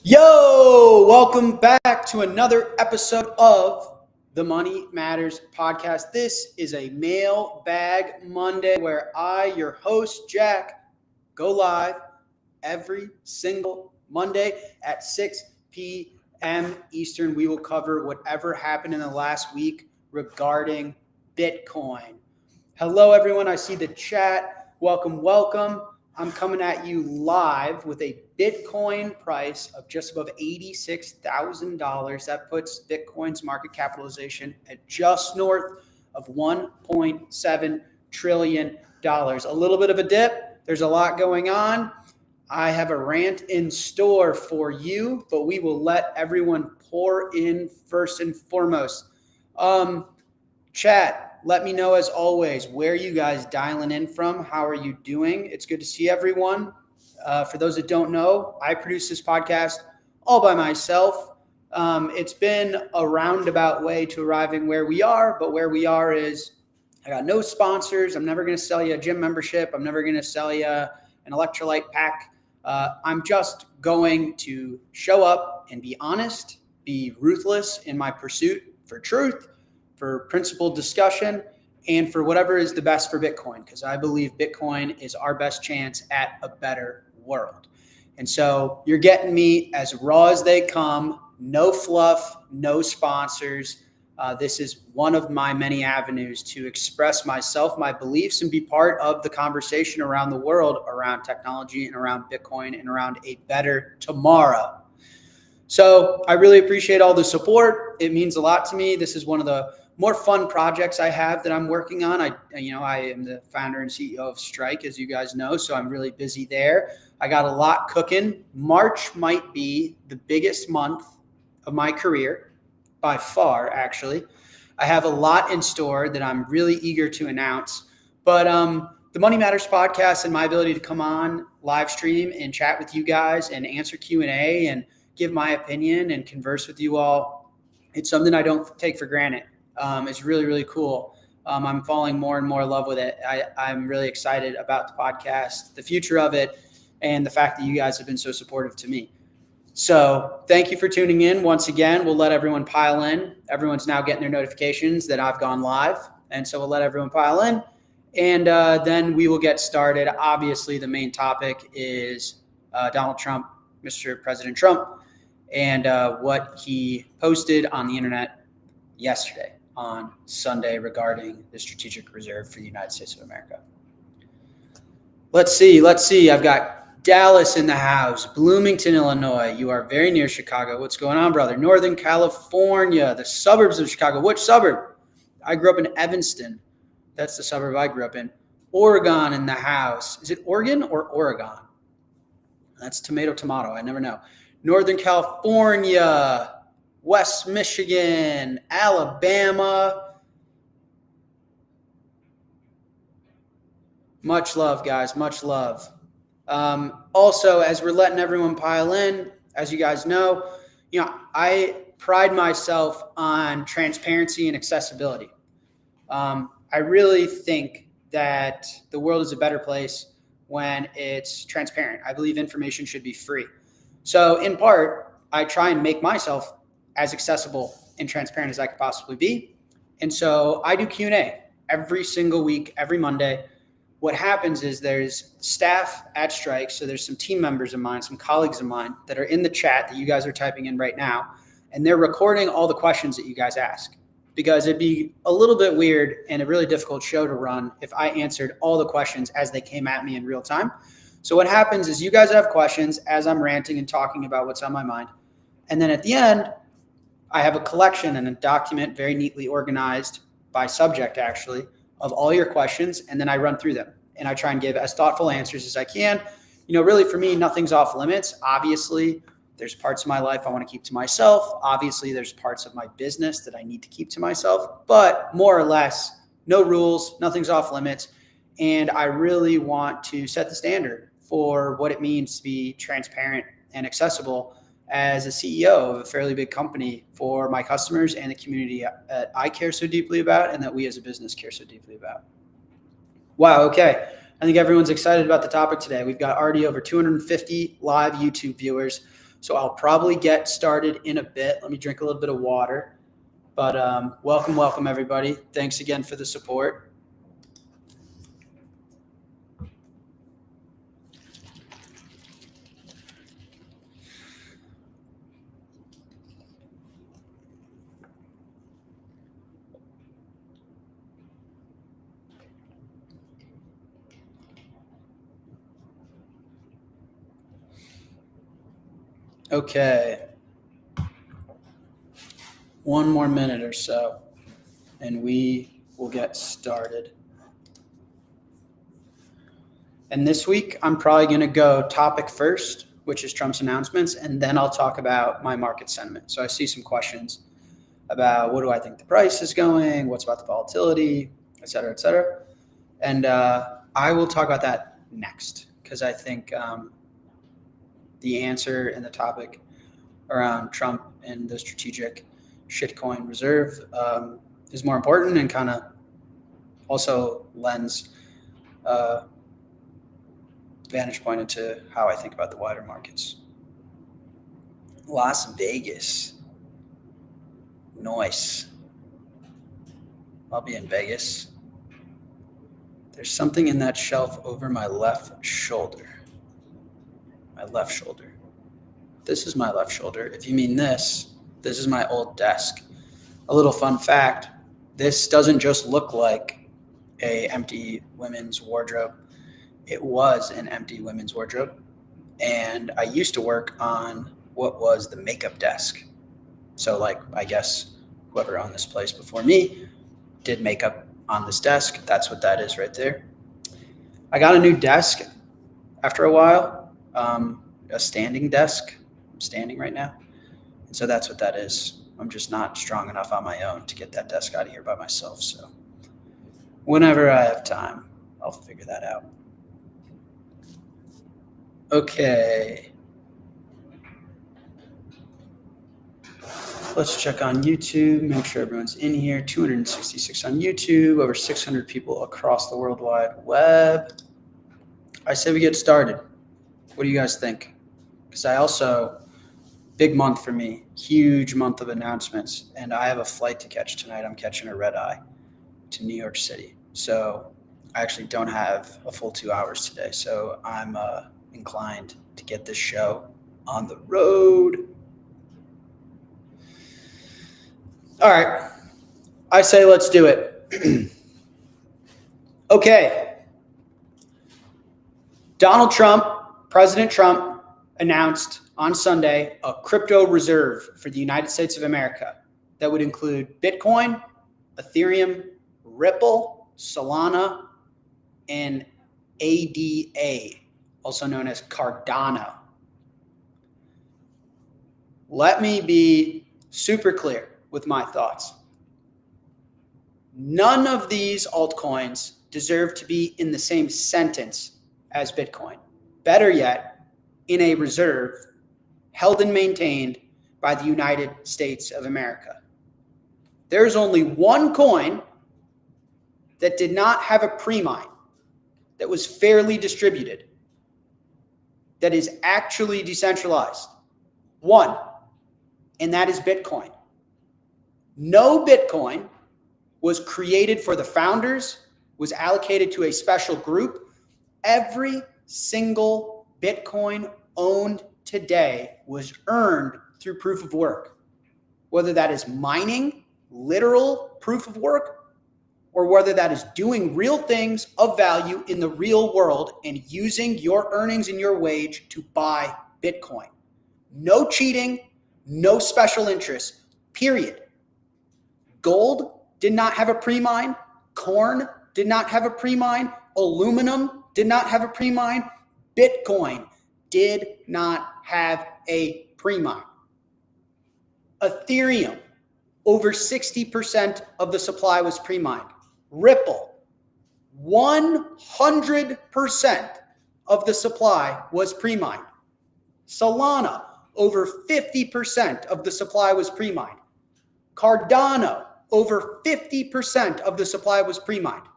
Yo, welcome back to another episode of the Money Matters podcast. This is a Mailbag Monday where I, your host, Jack, go live every single Monday at 6 p.m. Eastern. We will cover whatever happened in the last week regarding Bitcoin. Hello, everyone. I see the chat. Welcome. I'm coming at you live with a Bitcoin price of just above $86,000. That puts Bitcoin's market capitalization at just north of $1.7 trillion. A little bit of a dip. There's a lot going on. I have a rant in store for you, but we will let everyone pour in first and foremost. Chat, let me know as always, where you guys dialing in from? How are you doing? It's good to see everyone. For those that don't know, I produce this podcast all by myself. It's been a roundabout way to arriving where we are, but where we are is I got no sponsors. I'm never going to sell you a gym membership. I'm never going to sell you an electrolyte pack. I'm just going to show up and be honest, be ruthless in my pursuit for truth, for principled discussion, and for whatever is the best for Bitcoin, because I believe Bitcoin is our best chance at a better world. And so you're getting me as raw as they come, no fluff, no sponsors. This is one of my many avenues to express myself, my beliefs, and be part of the conversation around the world, around technology and around Bitcoin and around a better tomorrow. So I really appreciate all the support. It means a lot to me. This is one of the more fun projects I have that I'm working on. I am the founder and CEO of Strike, as you guys know, so I'm really busy there. I got a lot cooking. March might be the biggest month of my career, by far, actually. I have a lot in store that I'm really eager to announce. But the Money Matters podcast and my ability to come on live stream and chat with you guys and answer Q&A and give my opinion and converse with you all, it's something I don't take for granted. It's really, really cool. I'm falling more and more in love with it. I'm really excited about the podcast, the future of it, and the fact that you guys have been so supportive to me. So thank you for tuning in. Once again, we'll let everyone pile in. Everyone's now getting their notifications that I've gone live. And so we'll let everyone pile in. And then we will get started. Obviously, the main topic is Donald Trump, Mr. President Trump, and what he posted on the internet yesterday on Sunday regarding the strategic reserve for the United States of America. Let's see. I've got Dallas in the house, Bloomington, Illinois. You are very near Chicago. What's going on, brother? Northern California, the suburbs of Chicago. Which suburb? I grew up in Evanston. That's the suburb I grew up in. Oregon in the house. Is it Oregon or Oregon? That's tomato. I never know. Northern California, West Michigan, Alabama. Much love, guys. Much love. Also, as we're letting everyone pile in, as you guys know, I pride myself on transparency and accessibility. I really think that the world is a better place when it's transparent. I believe information should be free. So in part, I try and make myself as accessible and transparent as I could possibly be. And so I do Q&A every single week, every Monday. What happens is there's staff at Strike. So there's some team members of mine, some colleagues of mine that are in the chat that you guys are typing in right now. And they're recording all the questions that you guys ask, because it'd be a little bit weird and a really difficult show to run if I answered all the questions as they came at me in real time. So what happens is you guys have questions as I'm ranting and talking about what's on my mind. And then at the end, I have a collection and a document very neatly organized by subject, actually, of all your questions. And then I run through them and I try and give as thoughtful answers as I can. Really for me, nothing's off limits. Obviously, there's parts of my life I want to keep to myself. Obviously, there's parts of my business that I need to keep to myself, but more or less, no rules, nothing's off limits. And I really want to set the standard for what it means to be transparent and accessible as a CEO of a fairly big company for my customers and the community that I care so deeply about and that we as a business care so deeply about. Wow, okay. I think everyone's excited about the topic today. We've got already over 250 live YouTube viewers. So I'll probably get started in a bit. Let me drink a little bit of water. But welcome, everybody. Thanks again for the support. Okay. One more minute or so, and we will get started. And this week, I'm probably going to go topic first, which is Trump's announcements, and then I'll talk about my market sentiment. So I see some questions about what do I think the price is going, what's about the volatility, et cetera, et cetera. And I will talk about that next because I think the answer and the topic around Trump and the strategic shitcoin reserve is more important and kind of also lends vantage point into how I think about the wider markets. Las Vegas. Nice. I'll be in Vegas. There's something in that shelf over my left shoulder. My left shoulder. This is my left shoulder. If you mean this is my old desk. A little fun fact, this doesn't just look like a empty women's wardrobe. It was an empty women's wardrobe. And I used to work on what was the makeup desk. So like, I guess whoever owned this place before me did makeup on this desk. That's what that is right there. I got a new desk after a while, a standing desk. I'm standing right now. And so that's what that is. I'm just not strong enough on my own to get that desk out of here by myself. So whenever I have time, I'll figure that out. Okay. Let's check on YouTube, make sure everyone's in here. 266 on YouTube, over 600 people across the World Wide Web. I say we get started. What do you guys think? Because I also, big month for me, huge month of announcements, and I have a flight to catch tonight. I'm catching a red eye to New York City. So I actually don't have a full 2 hours today. So I'm inclined to get this show on the road. All right. I say let's do it. Okay. President Trump announced on Sunday a crypto reserve for the United States of America that would include Bitcoin, Ethereum, Ripple, Solana, and ADA, also known as Cardano. Let me be super clear with my thoughts. None of these altcoins deserve to be in the same sentence as Bitcoin. Better yet, in a reserve held and maintained by the United States of America. There's only one coin that did not have a pre-mine, that was fairly distributed, that is actually decentralized. One, and that is Bitcoin. No Bitcoin was created for the founders, was allocated to a special group. Every single Bitcoin owned today was earned through proof of work, whether that is mining, literal proof of work, or whether that is doing real things of value in the real world and using your earnings and your wage to buy Bitcoin. No cheating, no special interest, period. Gold did not have a pre-mine. Corn did not have a pre-mine. Aluminum did not have a pre-mine. Bitcoin did not have a pre-mine. Ethereum, over 60% of the supply was pre-mined. Ripple, 100% of the supply was pre-mined. Solana, over 50% of the supply was pre-mined. Cardano, over 50% of the supply was pre-mined.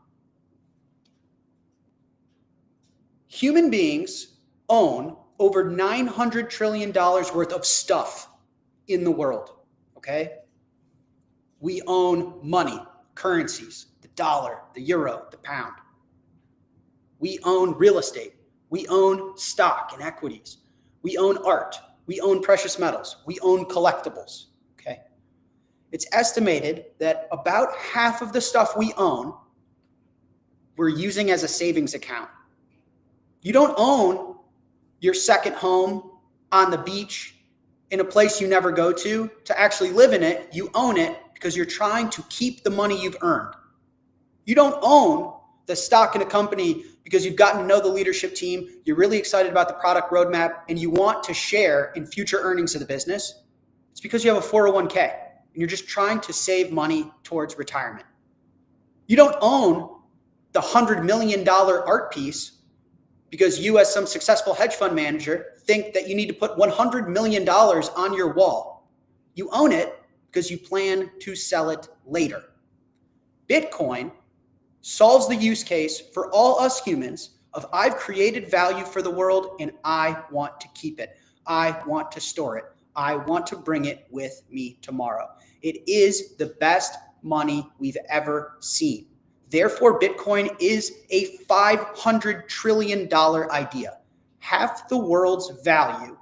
Human beings own over $900 trillion worth of stuff in the world, okay? We own money, currencies, the dollar, the euro, the pound. We own real estate. We own stock and equities. We own art. We own precious metals. We own collectibles, okay? It's estimated that about half of the stuff we own, we're using as a savings account. You don't own your second home on the beach in a place you never go to actually live in it. You own it because you're trying to keep the money you've earned. You don't own the stock in a company because you've gotten to know the leadership team, you're really excited about the product roadmap, and you want to share in future earnings of the business. It's because you have a 401k and you're just trying to save money towards retirement. You don't own the $100 million art piece because you, as some successful hedge fund manager, think that you need to put $100 million on your wall. You own it because you plan to sell it later. Bitcoin solves the use case for all us humans of I've created value for the world and I want to keep it. I want to store it. I want to bring it with me tomorrow. It is the best money we've ever seen. Therefore, Bitcoin is a $500 trillion idea. Half the world's value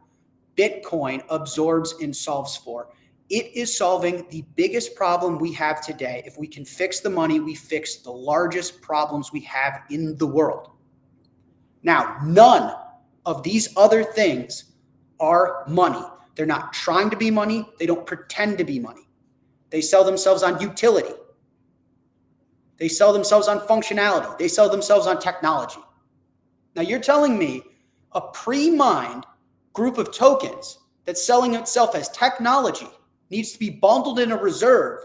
Bitcoin absorbs and solves for. It is solving the biggest problem we have today. If we can fix the money, we fix the largest problems we have in the world. Now, none of these other things are money. They're not trying to be money. They don't pretend to be money. They sell themselves on utility. They sell themselves on functionality. They sell themselves on technology. Now, you're telling me a pre-mined group of tokens that's selling itself as technology needs to be bundled in a reserve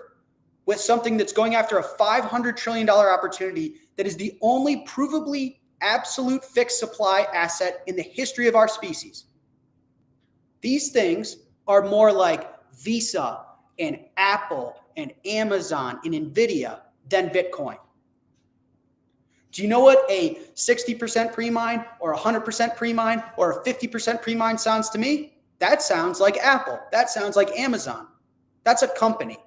with something that's going after a $500 trillion opportunity that is the only provably absolute fixed supply asset in the history of our species. These things are more like Visa and Apple and Amazon and NVIDIA than Bitcoin. Do you know what a 60% pre-mine or 100% pre-mine or a 50% pre-mine sounds to me? That sounds like Apple. That sounds like Amazon. That's a company.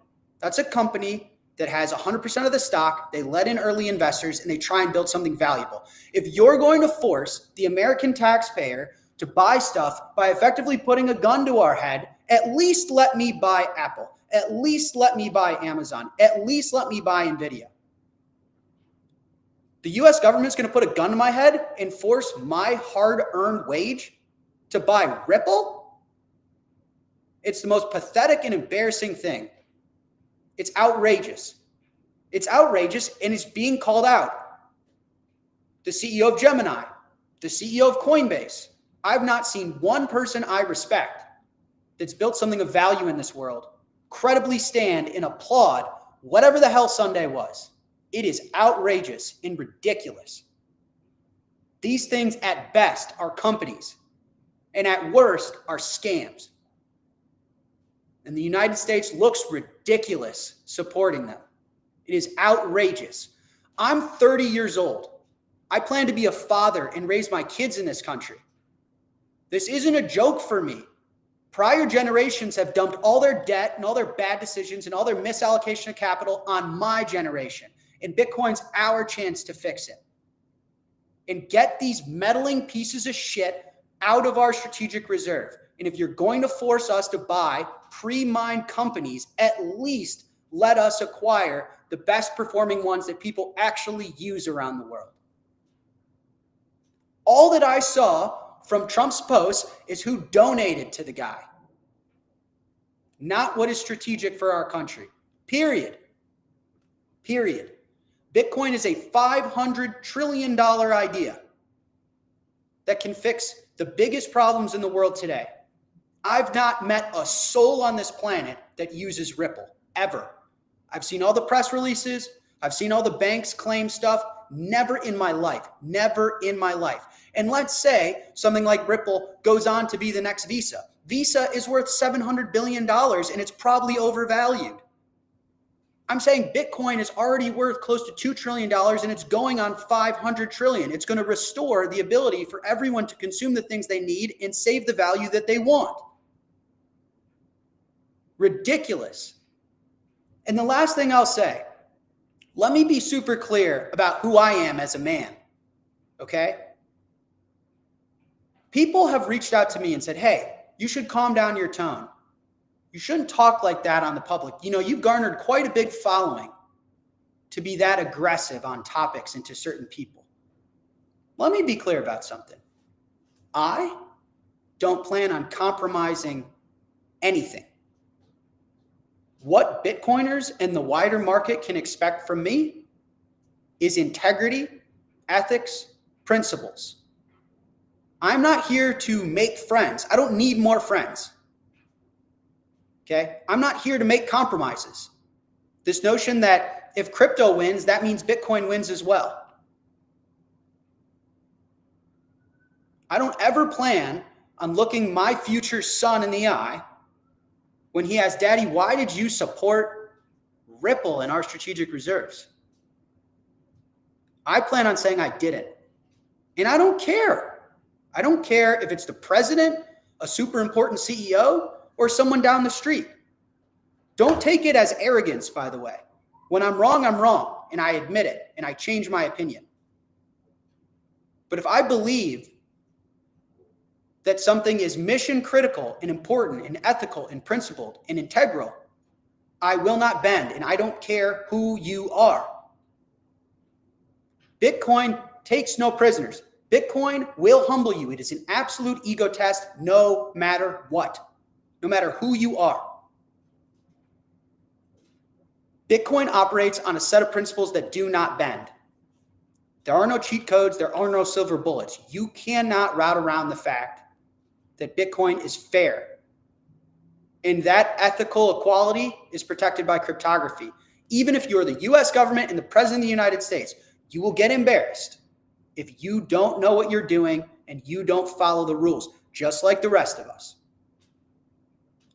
That's a company that has 100% of the stock. They let in early investors and they try and build something valuable. If you're going to force the American taxpayer to buy stuff by effectively putting a gun to our head, at least let me buy Apple. At least let me buy Amazon. At least let me buy NVIDIA. The US government's going to put a gun to my head and force my hard-earned wage to buy Ripple? It's the most pathetic and embarrassing thing. It's outrageous. It's outrageous, and it's being called out. The CEO of Gemini, the CEO of Coinbase. I've not seen one person I respect that's built something of value in this world credibly stand and applaud whatever the hell Sunday was. It is outrageous and ridiculous. These things at best are companies, and at worst are scams. And the United States looks ridiculous supporting them. It is outrageous. I'm 30 years old. I plan to be a father and raise my kids in this country. This isn't a joke for me. Prior generations have dumped all their debt and all their bad decisions and all their misallocation of capital on my generation. And Bitcoin's our chance to fix it. And get these meddling pieces of shit out of our strategic reserve. And if you're going to force us to buy pre-mined companies, at least let us acquire the best performing ones that people actually use around the world. All that I saw from Trump's post is who donated to the guy, not what is strategic for our country. Period. Bitcoin is a $500 trillion idea that can fix the biggest problems in the world today. I've not met a soul on this planet that uses Ripple, ever. I've seen all the press releases. I've seen all the banks claim stuff. Never in my life. And let's say something like Ripple goes on to be the next Visa. Visa is worth $700 billion and it's probably overvalued. I'm saying Bitcoin is already worth close to $2 trillion and it's going on 500 trillion. It's going to restore the ability for everyone to consume the things they need and save the value that they want. Ridiculous. And the last thing I'll say, let me be super clear about who I am as a man. Okay? People have reached out to me and said, hey, you should calm down your tone. You shouldn't talk like that on the public. You know, you've garnered quite a big following to be that aggressive on topics and to certain people. Let me be clear about something. I don't plan on compromising anything. What Bitcoiners and the wider market can expect from me is integrity, ethics, principles. I'm not here to make friends. I don't need more friends. Okay? I'm not here to make compromises. This notion that if crypto wins, that means Bitcoin wins as well. I don't ever plan on looking my future son in the eye when he asks, Daddy, why did you support Ripple in our strategic reserves? I plan on saying I didn't. And I don't care. I don't care if it's the president, a super important CEO, or someone down the street. Don't take it as arrogance, by the way. When I'm wrong, and I admit it, and I change my opinion. But if I believe that something is mission critical and important and ethical and principled and integral, I will not bend, and I don't care who you are. Bitcoin takes no prisoners. Bitcoin will humble you. It is an absolute ego test no matter what, no matter who you are. Bitcoin operates on a set of principles that do not bend. There are no cheat codes. There are no silver bullets. You cannot route around the fact that Bitcoin is fair. And that ethical equality is protected by cryptography. Even if you're the US government and the president of the United States, you will get embarrassed if you don't know what you're doing and you don't follow the rules, just like the rest of us.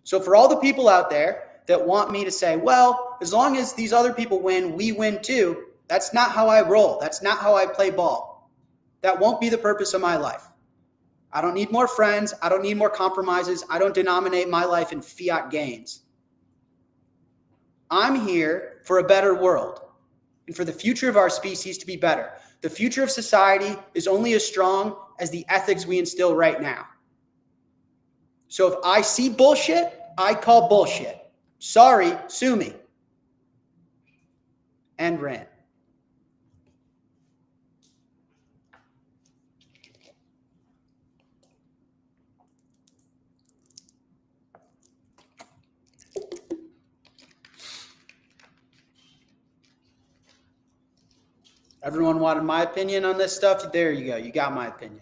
So for all the people out there that want me to say, well, as long as these other people win, we win too, that's not how I roll. That's not how I play ball. That won't be the purpose of my life. I don't need more friends. I don't need more compromises. I don't denominate my life in fiat gains. I'm here for a better world and for the future of our species to be better. The future of society is only as strong as the ethics we instill right now. So if I see bullshit, I call bullshit. Sorry, sue me. End rant. Everyone wanted my opinion on this stuff. There you go. You got my opinion.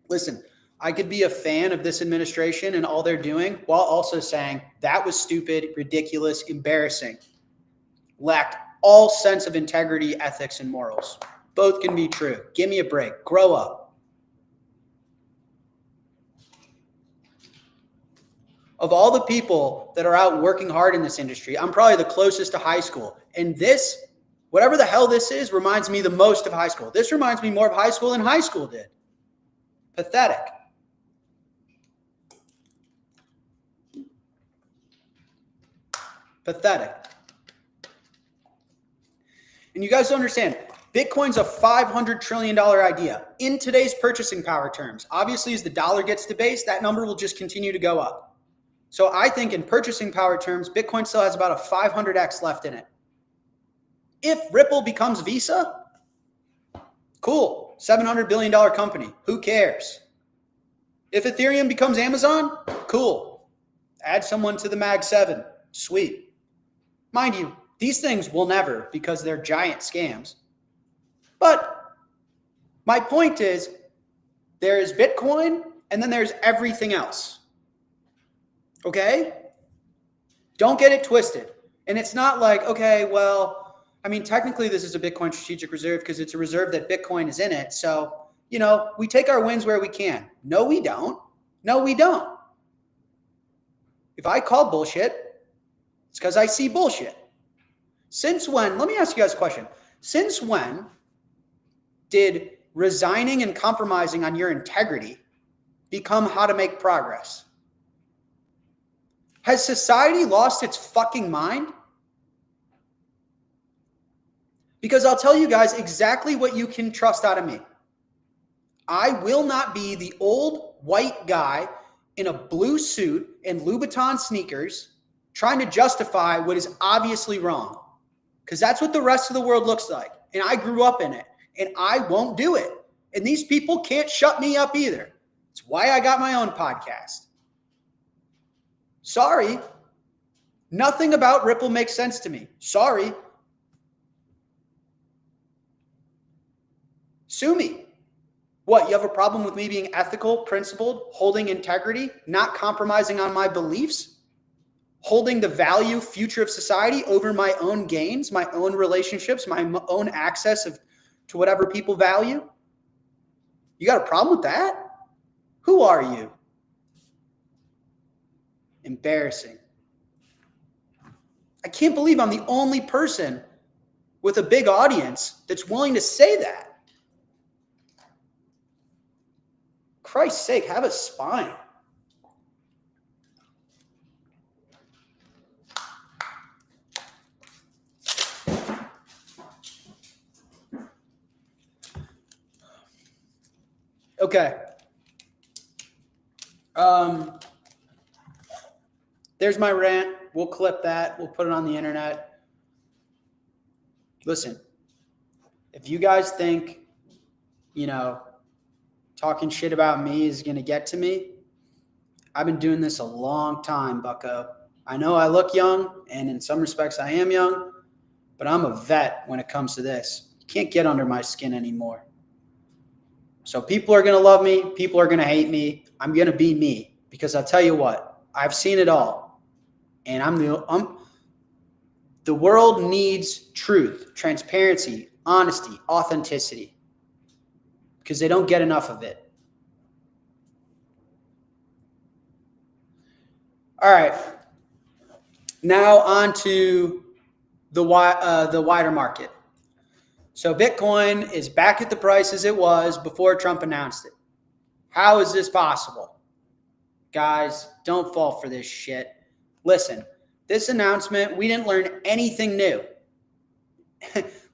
Listen, I could be a fan of this administration and all they're doing while also saying that was stupid, ridiculous, embarrassing, lacked all sense of integrity, ethics, and morals. Both can be true. Give me a break. Grow up. Of all the people that are out working hard in this industry, I'm probably the closest to high school. And this, whatever the hell this is, reminds me the most of high school. This reminds me more of high school than high school did. Pathetic. Pathetic. And you guys don't understand, Bitcoin's a $500 trillion idea in today's purchasing power terms. Obviously, as the dollar gets debased, that number will just continue to go up. So I think in purchasing power terms, Bitcoin still has about a 500x left in it. If Ripple becomes Visa, cool, $700 billion company, who cares? If Ethereum becomes Amazon, cool, add someone to the Mag 7, sweet. Mind you, these things will never because they're giant scams. But my point is, there is Bitcoin and then there's everything else. Okay? Don't get it twisted. And it's not like, okay, well, I mean, technically this is a Bitcoin strategic reserve because it's a reserve that Bitcoin is in it. So, you know, we take our wins where we can. No, we don't. No, we don't. If I call bullshit, it's because I see bullshit. Since when, let me ask you guys a question. Since when did resigning and compromising on your integrity become how to make progress? Has society lost its fucking mind? Because I'll tell you guys exactly what you can trust out of me. I will not be the old white guy in a blue suit and Louboutin sneakers trying to justify what is obviously wrong. Because that's what the rest of the world looks like. And I grew up in it. And I won't do it. And these people can't shut me up either. It's why I got my own podcast. Sorry. Nothing about Ripple makes sense to me. Sorry. Sue me. What, you have a problem with me being ethical, principled, holding integrity, not compromising on my beliefs, holding the value, future of society over my own gains, my own relationships, my own access to whatever people value? You got a problem with that? Who are you? Embarrassing. I can't believe I'm the only person with a big audience that's willing to say that. Christ's sake, have a spine. Okay. There's my rant. We'll clip that. We'll put it on the internet. Listen, if you guys think, talking shit about me is going to get to me, I've been doing this a long time, bucko. I know I look young, and in some respects I am young, but I'm a vet when it comes to this. You can't get under my skin anymore. So people are going to love me. People are going to hate me. I'm going to be me, because I'll tell you what, I've seen it all. And the world needs truth, transparency, honesty, authenticity, because they don't get enough of it. All right. Now on to the wider market. So Bitcoin is back at the price as it was before Trump announced it. How is this possible? Guys, don't fall for this shit. Listen, this announcement, we didn't learn anything new.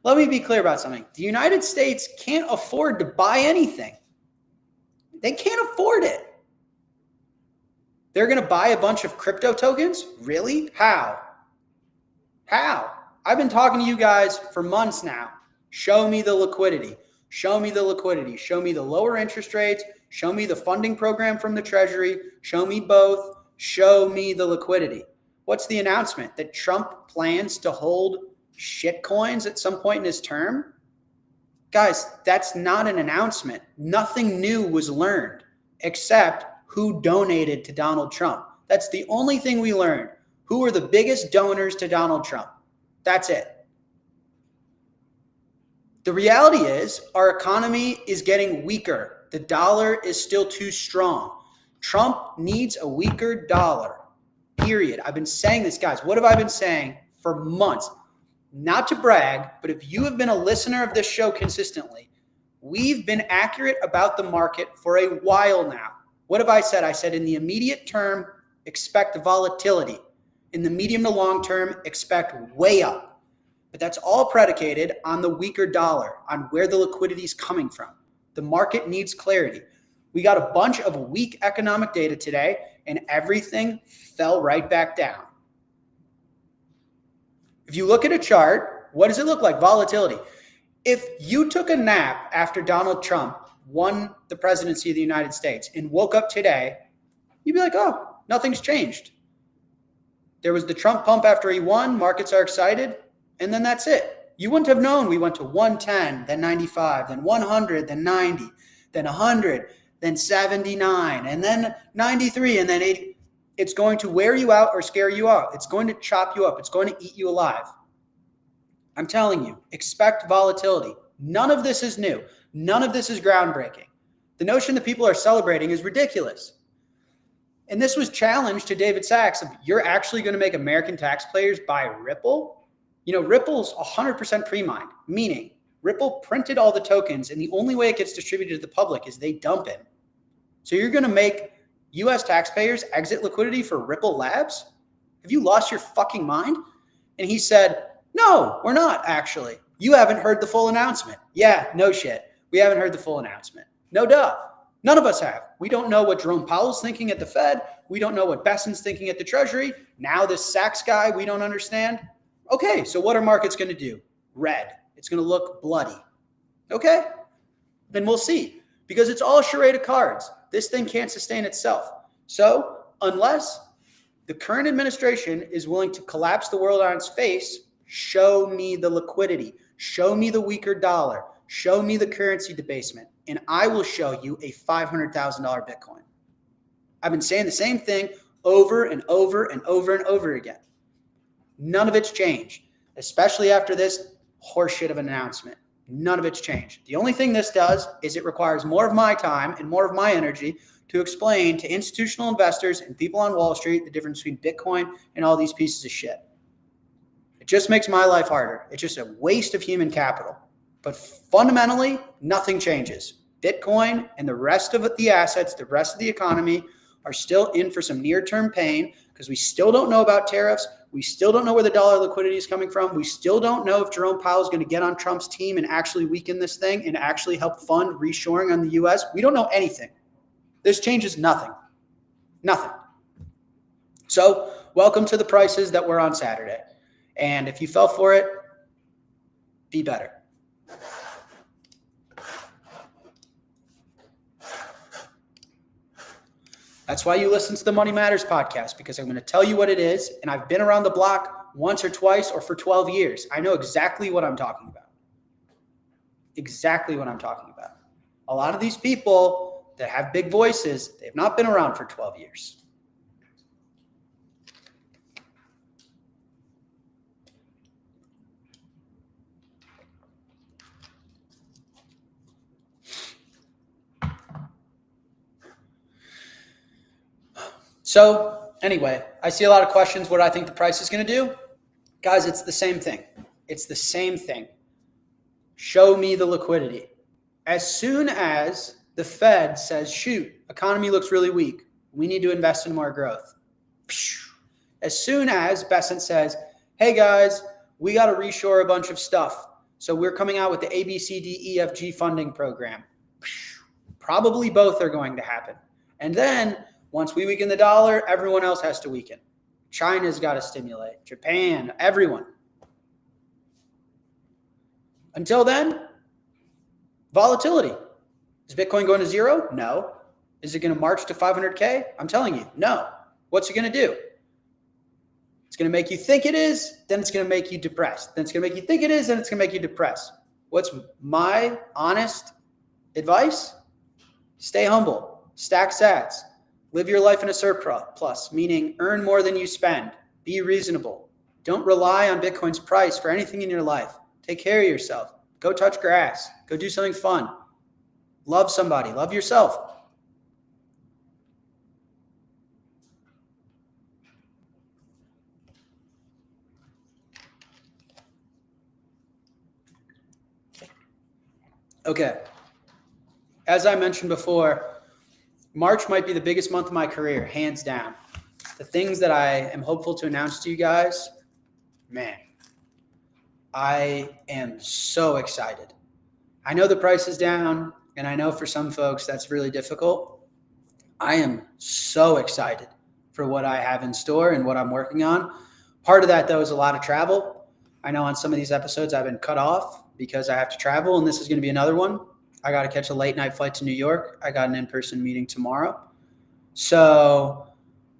Let me be clear about something. The United States can't afford to buy anything. They can't afford it. They're going to buy a bunch of crypto tokens? Really? How? How? I've been talking to you guys for months now. Show me the liquidity. Show me the liquidity. Show me the lower interest rates. Show me the funding program from the Treasury. Show me both. Show me the liquidity. What's the announcement? That Trump plans to hold shit coins at some point in his term? Guys, that's not an announcement. Nothing new was learned except who donated to Donald Trump. That's the only thing we learned. Who are the biggest donors to Donald Trump? That's it. The reality is our economy is getting weaker. The dollar is still too strong. Trump needs a weaker dollar, period. I've been saying this, guys. What have I been saying for months? Not to brag, but if you have been a listener of this show consistently, we've been accurate about the market for a while now. What have I said? I said in the immediate term, expect volatility. In the medium to long term, expect way up. But that's all predicated on the weaker dollar, on where the liquidity is coming from. The market needs clarity. We got a bunch of weak economic data today, and everything fell right back down. If you look at a chart, what does it look like? Volatility. If you took a nap after Donald Trump won the presidency of the United States and woke up today, you'd be like, oh, nothing's changed. There was the Trump pump after he won. Markets are excited. And then that's it. You wouldn't have known we went to 110, then 95, then 100, then 90, then 100, then 79, and then 93, and then 80. It's going to wear you out or scare you out. It's going to chop you up. It's going to eat you alive. I'm telling you, expect volatility. None of this is new. None of this is groundbreaking. The notion that people are celebrating is ridiculous. And this was challenged to David Sachs of, you're actually going to make American taxpayers buy Ripple? You know, Ripple's 100% pre-mined, meaning Ripple printed all the tokens, and the only way it gets distributed to the public is they dump it. So you're going to make US taxpayers exit liquidity for Ripple Labs? Have you lost your fucking mind? And he said, no, we're not actually. You haven't heard the full announcement. Yeah, no shit. We haven't heard the full announcement. No duh. None of us have. We don't know what Jerome Powell's thinking at the Fed. We don't know what Besant's thinking at the Treasury. Now this Sachs guy, we don't understand. Okay, so what are markets going to do? Red. It's going to look bloody. Okay, then we'll see. Because it's all a charade of cards. This thing can't sustain itself. So unless the current administration is willing to collapse the world on its face, show me the liquidity. Show me the weaker dollar. Show me the currency debasement. And I will show you a $500,000 Bitcoin. I've been saying the same thing over and over and over and over again. None of it's changed, especially after this horseshit of an announcement. None of it's changed. The only thing this does is it requires more of my time and more of my energy to explain to institutional investors and people on Wall Street the difference between Bitcoin and all these pieces of shit. It just makes my life harder. It's just a waste of human capital. But fundamentally, nothing changes. Bitcoin and the rest of the assets, the rest of the economy are still in for some near-term pain because we still don't know about tariffs. We still don't know where the dollar liquidity is coming from. We still don't know if Jerome Powell is going to get on Trump's team and actually weaken this thing and actually help fund reshoring on the U.S. We don't know anything. This changes nothing. Nothing. So welcome to the prices that were on Saturday. And if you fell for it, be better. That's why you listen to the Money Matters podcast, because I'm going to tell you what it is. And I've been around the block once or twice or for 12 years. I know exactly what I'm talking about. Exactly what I'm talking about. A lot of these people that have big voices, they've not been around for 12 years. So anyway, I see a lot of questions what I think the price is going to do. Guys, it's the same thing. It's the same thing. Show me the liquidity. As soon as the Fed says, shoot, economy looks really weak, we need to invest in more growth. As soon as Besant says, hey guys, we got to reshore a bunch of stuff. So we're coming out with the ABCDEFG funding program. Probably both are going to happen. And then once we weaken the dollar, everyone else has to weaken. China's got to stimulate. Japan, everyone. Until then, volatility. Is Bitcoin going to zero? No. Is it going to march to 500K? I'm telling you, no. What's it going to do? It's going to make you think it is, then it's going to make you depressed. Then it's going to make you think it is, then it's going to make you depressed. What's my honest advice? Stay humble. Stack sats. Live your life in a surplus, meaning earn more than you spend. Be reasonable. Don't rely on Bitcoin's price for anything in your life. Take care of yourself. Go touch grass. Go do something fun. Love somebody. Love yourself. Okay. As I mentioned before, March might be the biggest month of my career, hands down. The things that I am hopeful to announce to you guys, man, I am so excited. I know the price is down, and I know for some folks that's really difficult. I am so excited for what I have in store and what I'm working on. Part of that, though, is a lot of travel. I know on some of these episodes I've been cut off because I have to travel, and this is going to be another one. I got to catch a late night flight to New York. I got an in-person meeting tomorrow. So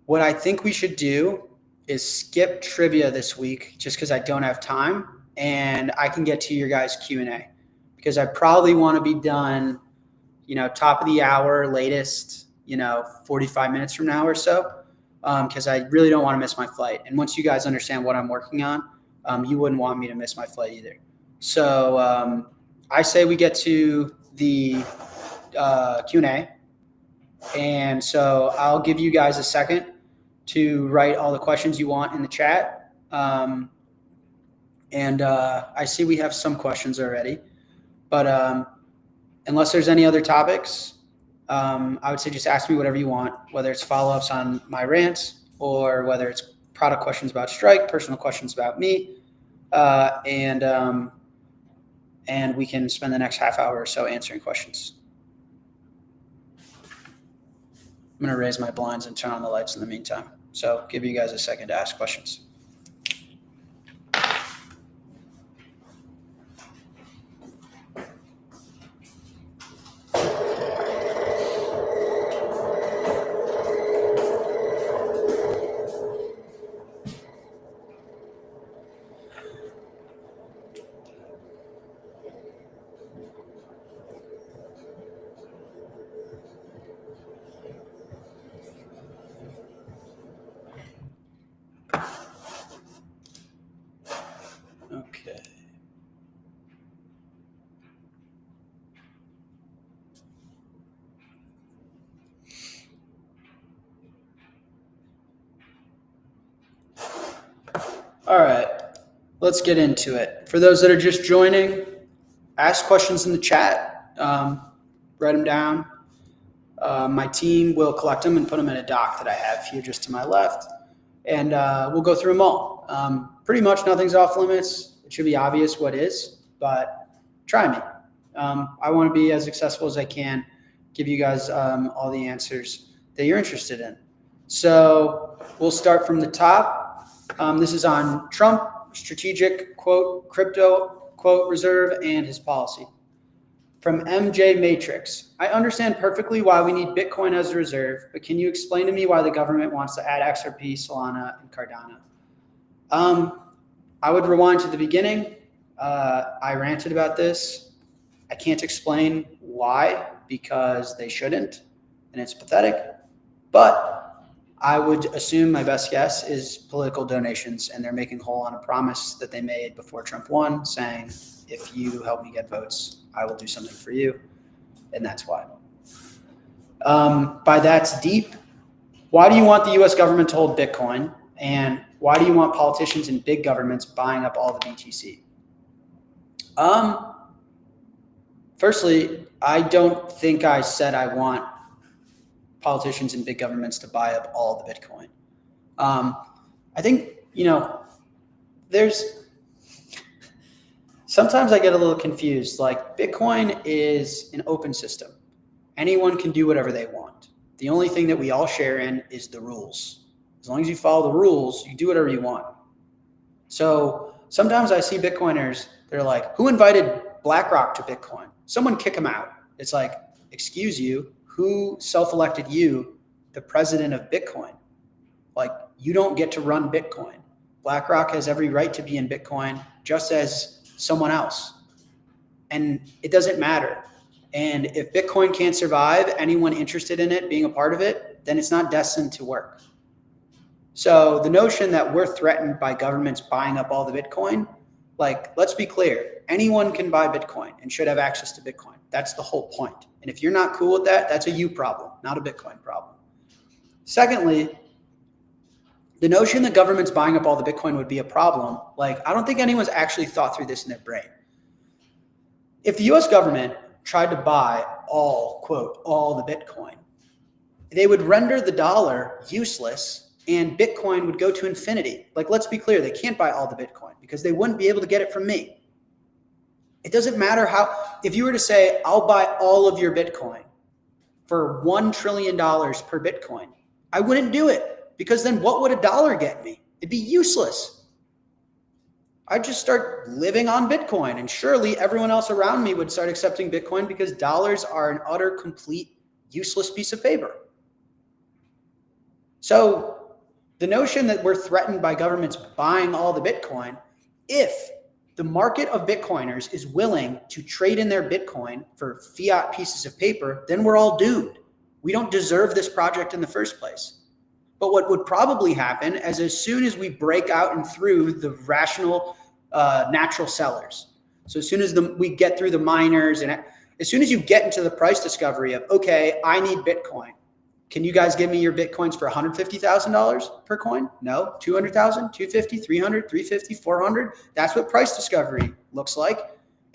what I think we should do is skip trivia this week just because I don't have time, and I can get to your guys' Q&A because I probably want to be done, top of the hour, latest, 45 minutes from now or so, because I really don't want to miss my flight. And once you guys understand what I'm working on, you wouldn't want me to miss my flight either. So I say we get to the Q&A. And so I'll give you guys a second to write all the questions you want in the chat. I see we have some questions already, but unless there's any other topics, I would say just ask me whatever you want, whether it's follow-ups on my rants or whether it's product questions about Strike, personal questions about me, and we can spend the next half hour or so answering questions. I'm going to raise my blinds and turn on the lights in the meantime. So give you guys a second to ask questions. Okay. All right, let's get into it. For those that are just joining, ask questions in the chat, write them down. My team will collect them and put them in a doc that I have here just to my left, and we'll go through them all. Pretty much nothing's off limits. It should be obvious what is, but try me. I want to be as accessible as I can, give you guys all the answers that you're interested in. So we'll start from the top. This is on Trump, strategic, quote, crypto, quote, reserve, and his policy. From MJ Matrix, I understand perfectly why we need Bitcoin as a reserve, but can you explain to me why the government wants to add XRP, Solana, and Cardano? I would rewind to the beginning. I ranted about this. I can't explain why, because they shouldn't, and it's pathetic. But I would assume my best guess is political donations, and they're making whole on a promise that they made before Trump won, saying, if you help me get votes, I will do something for you. And that's why. By that's deep. Why do you want the US government to hold Bitcoin? And why do you want politicians and big governments buying up all the BTC? Firstly, I don't think I said I want politicians and big governments to buy up all the Bitcoin. I think, sometimes I get a little confused. Like, Bitcoin is an open system. Anyone can do whatever they want. The only thing that we all share in is the rules. As long as you follow the rules, you do whatever you want. So sometimes I see Bitcoiners, they're like, who invited BlackRock to Bitcoin? Someone kick them out. It's like, excuse you, who self-elected you the president of Bitcoin? Like, you don't get to run Bitcoin. BlackRock has every right to be in Bitcoin, just as someone else. And it doesn't matter. And if Bitcoin can't survive, anyone interested in it being a part of it, then it's not destined to work. So the notion that we're threatened by governments buying up all the Bitcoin, like, let's be clear, anyone can buy Bitcoin and should have access to Bitcoin. That's the whole point. And if you're not cool with that, that's a you problem, not a Bitcoin problem. Secondly, the notion that governments buying up all the Bitcoin would be a problem, like, I don't think anyone's actually thought through this in their brain. If the US government tried to buy all, quote, all the Bitcoin, they would render the dollar useless and Bitcoin would go to infinity. Like, let's be clear, they can't buy all the Bitcoin because they wouldn't be able to get it from me. It doesn't matter how, if you were to say, I'll buy all of your Bitcoin for $1 trillion per Bitcoin, I wouldn't do it, because then what would a dollar get me? It'd be useless. I'd just start living on Bitcoin, and surely everyone else around me would start accepting Bitcoin, because dollars are an utter, complete, useless piece of paper. So the notion that we're threatened by governments buying all the Bitcoin, if the market of Bitcoiners is willing to trade in their Bitcoin for fiat pieces of paper, then we're all doomed. We don't deserve this project in the first place. But what would probably happen is, as soon as we break out and through the rational natural sellers, so as soon as we get through the miners, and as soon as you get into the price discovery of, okay, I need Bitcoin, Can you guys give me your Bitcoins for $150,000 per coin? No. 200,000, 250, 300, 350, 400. That's what price discovery looks like.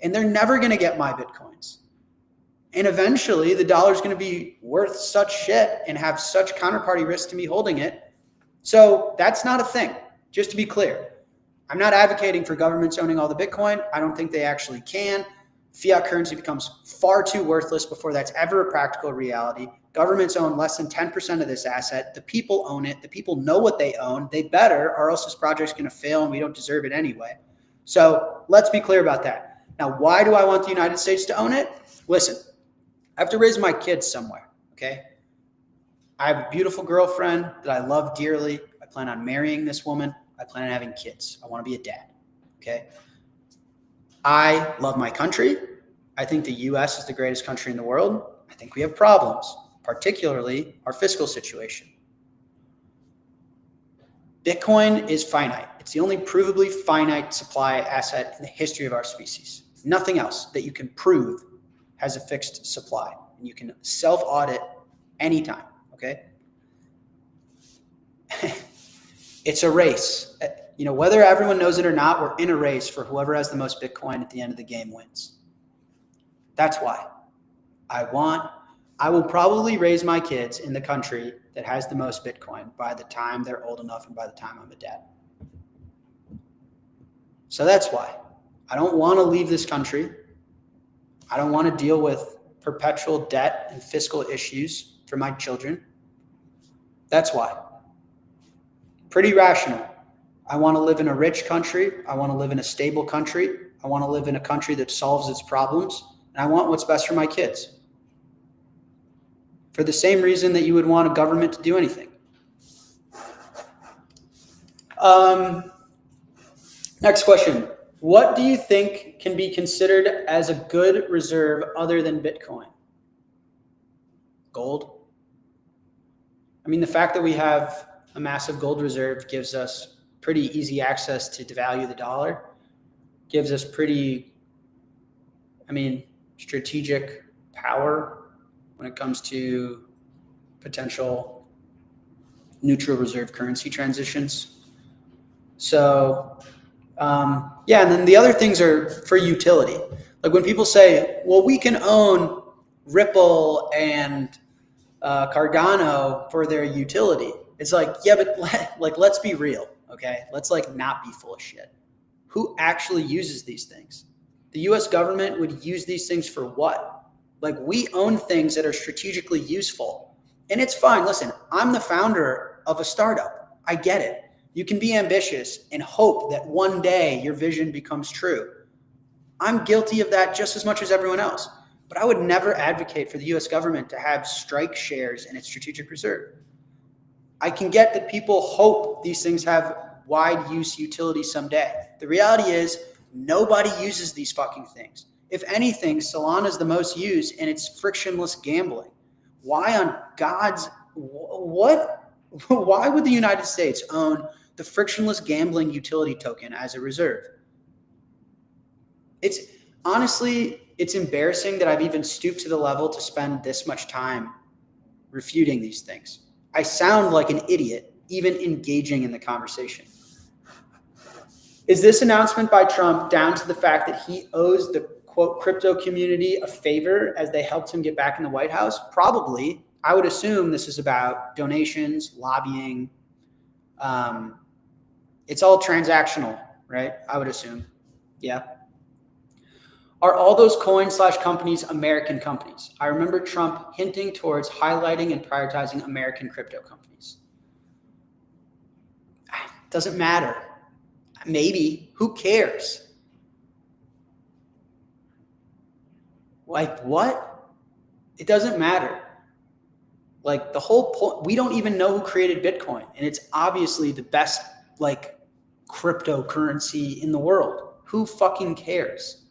And they're never going to get my Bitcoins. And eventually the dollar is going to be worth such shit and have such counterparty risk to me holding it. So that's not a thing. Just to be clear, I'm not advocating for governments owning all the Bitcoin. I don't think they actually can. Fiat currency becomes far too worthless before that's ever a practical reality. Governments own less than 10% of this asset. The people own it. The people know what they own. They better, or else this project's going to fail and we don't deserve it anyway. So let's be clear about that. Now, why do I want the United States to own it? Listen, I have to raise my kids somewhere, okay? I have a beautiful girlfriend that I love dearly. I plan on marrying this woman. I plan on having kids. I want to be a dad, okay? I love my country. I think the U.S. is the greatest country in the world. I think we have problems, particularly our fiscal situation. Bitcoin is finite. It's the only provably finite supply asset in the history of our species. Nothing else that you can prove has a fixed supply. And you can self-audit anytime, okay? It's a race. You know, whether everyone knows it or not, we're in a race for whoever has the most Bitcoin at the end of the game wins. That's why I will probably raise my kids in the country that has the most Bitcoin by the time they're old enough and by the time I'm a dad. So that's why. I don't want to leave this country. I don't want to deal with perpetual debt and fiscal issues for my children. That's why. Pretty rational. I want to live in a rich country. I want to live in a stable country. I want to live in a country that solves its problems. And I want what's best for my kids. For the same reason that you would want a government to do anything. Next question. What do you think can be considered as a good reserve other than Bitcoin? Gold. I mean, the fact that we have a massive gold reserve gives us pretty easy access to devalue the dollar, gives us pretty, strategic power when it comes to potential neutral reserve currency transitions. So, and then the other things are for utility. Like when people say, well, we can own Ripple and Cardano for their utility. It's like, yeah, but let's be real, okay? Let's not be full of shit. Who actually uses these things? The US government would use these things for what? We own things that are strategically useful. And it's fine. Listen, I'm the founder of a startup. I get it. You can be ambitious and hope that one day your vision becomes true. I'm guilty of that just as much as everyone else. But I would never advocate for the US government to have strike shares in its strategic reserve. I can get that people hope these things have wide use utility someday. The reality is nobody uses these fucking things. If anything, Solana is the most used and it's frictionless gambling. Why on God's, what? Why would the United States own the frictionless gambling utility token as a reserve? It's embarrassing that I've even stooped to the level to spend this much time refuting these things. I sound like an idiot, even engaging in the conversation. Is this announcement by Trump down to the fact that he owes the quote crypto community a favor as they helped him get back in the White House? Probably. I would assume this is about donations, lobbying. It's all transactional, right? I would assume. Yeah. Are all those coins/companies American companies? I remember Trump hinting towards highlighting and prioritizing American crypto companies. Doesn't matter. Maybe. Who cares? What? It doesn't matter. The whole point, we don't even know who created Bitcoin. And it's obviously the best, cryptocurrency in the world. Who fucking cares?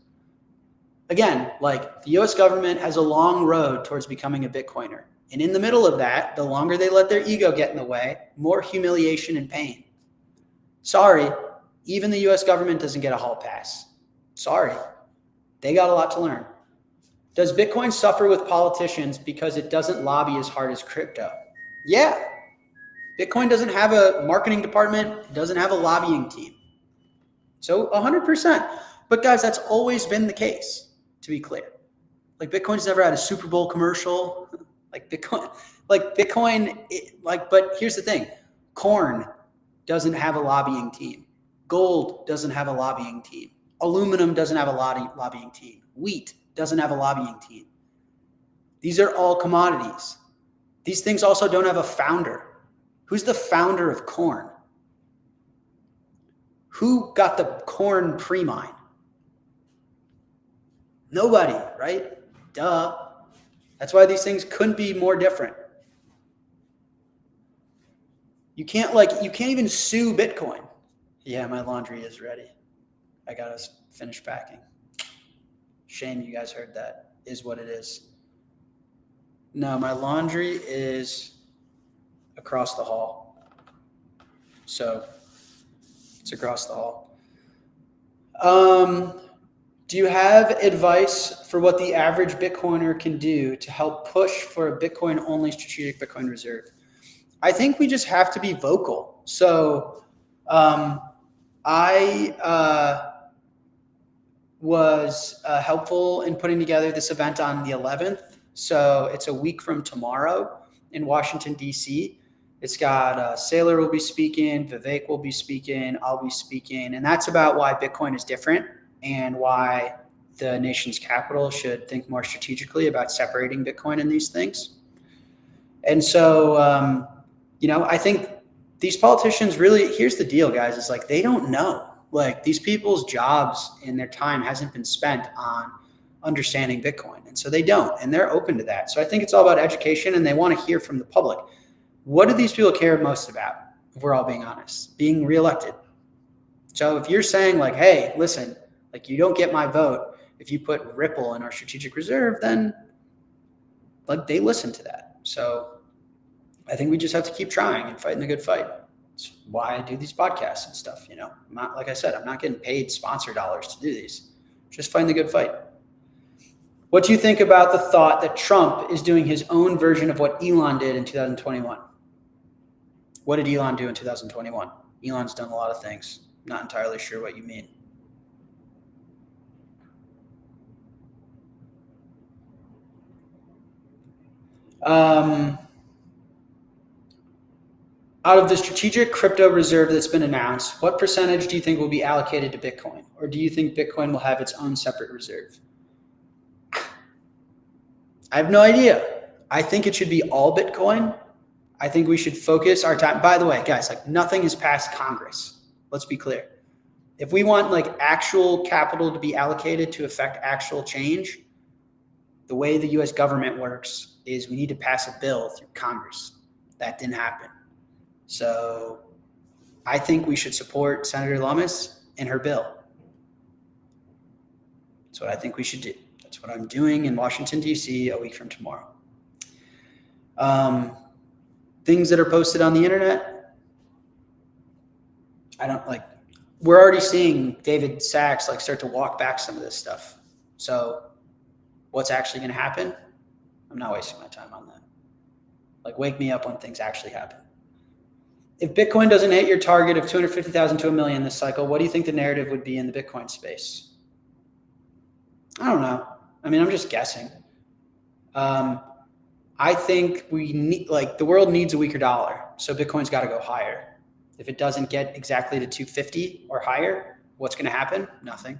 Again, the US government has a long road towards becoming a Bitcoiner. And in the middle of that, the longer they let their ego get in the way, more humiliation and pain. Sorry, even the US government doesn't get a hall pass. Sorry. They got a lot to learn. Does Bitcoin suffer with politicians because it doesn't lobby as hard as crypto? Yeah. Bitcoin doesn't have a marketing department. It doesn't have a lobbying team. So 100%. But guys, that's always been the case, to be clear. Like Bitcoin's never had a Super Bowl commercial. But here's the thing. Corn doesn't have a lobbying team. Gold doesn't have a lobbying team. Aluminum doesn't have a lobbying team. Wheat doesn't have a lobbying team. These are all commodities. These things also don't have a founder. Who's the founder of corn? Who got the corn pre-mine? Nobody, right? Duh. That's why these things couldn't be more different. You can't even sue Bitcoin. Yeah, my laundry is ready. I got to finish packing. Shame you guys heard that. Is what it is. No, my laundry is across the hall. So it's across the hall. Do you have advice for what the average Bitcoiner can do to help push for a Bitcoin-only strategic Bitcoin reserve? I think we just have to be vocal. So I was helpful in putting together this event on the 11th. So it's a week from tomorrow in Washington, D.C. It's got Saylor will be speaking, Vivek will be speaking, I'll be speaking. And that's about why Bitcoin is different and why the nation's capital should think more strategically about separating Bitcoin and these things. And so, I think these politicians really, here's the deal, guys, is like they don't know. Like these people's jobs and their time hasn't been spent on understanding Bitcoin. And so they don't, and they're open to that. So I think it's all about education, and they want to hear from the public. What do these people care most about, if we're all being honest? Being reelected. So if you're saying like, hey, listen, like you don't get my vote if you put Ripple in our strategic reserve, then like they listen to that. So I think we just have to keep trying and fighting the good fight. That's why I do these podcasts and stuff. I'm not, like I said, I'm not getting paid sponsor dollars to do these. Just fighting the good fight. What do you think about the thought that Trump is doing his own version of what Elon did in 2021? What did Elon do in 2021? Elon's done a lot of things. Not entirely sure what you mean. Out of the strategic crypto reserve that's been announced, what percentage do you think will be allocated to Bitcoin? Or do you think Bitcoin will have its own separate reserve? I have no idea. I think it should be all Bitcoin. I think we should focus our time. By the way, guys, like nothing is past Congress. Let's be clear. If we want like actual capital to be allocated to affect actual change, the way the US government works is we need to pass a bill through Congress. That didn't happen. So I think we should support Senator Lummis and her bill. That's what I think we should do. That's what I'm doing in Washington, D.C. a week from tomorrow. Things that are posted on the internet, we're already seeing David Sachs start to walk back some of this stuff. So what's actually going to happen? I'm not wasting my time on that. Wake me up when things actually happen. If Bitcoin doesn't hit your target of 250,000 to $1 million this cycle, what do you think the narrative would be in the Bitcoin space? I don't know. I'm just guessing. I think we need, the world needs a weaker dollar. So Bitcoin's got to go higher. If it doesn't get exactly to 250 or higher, what's going to happen? Nothing.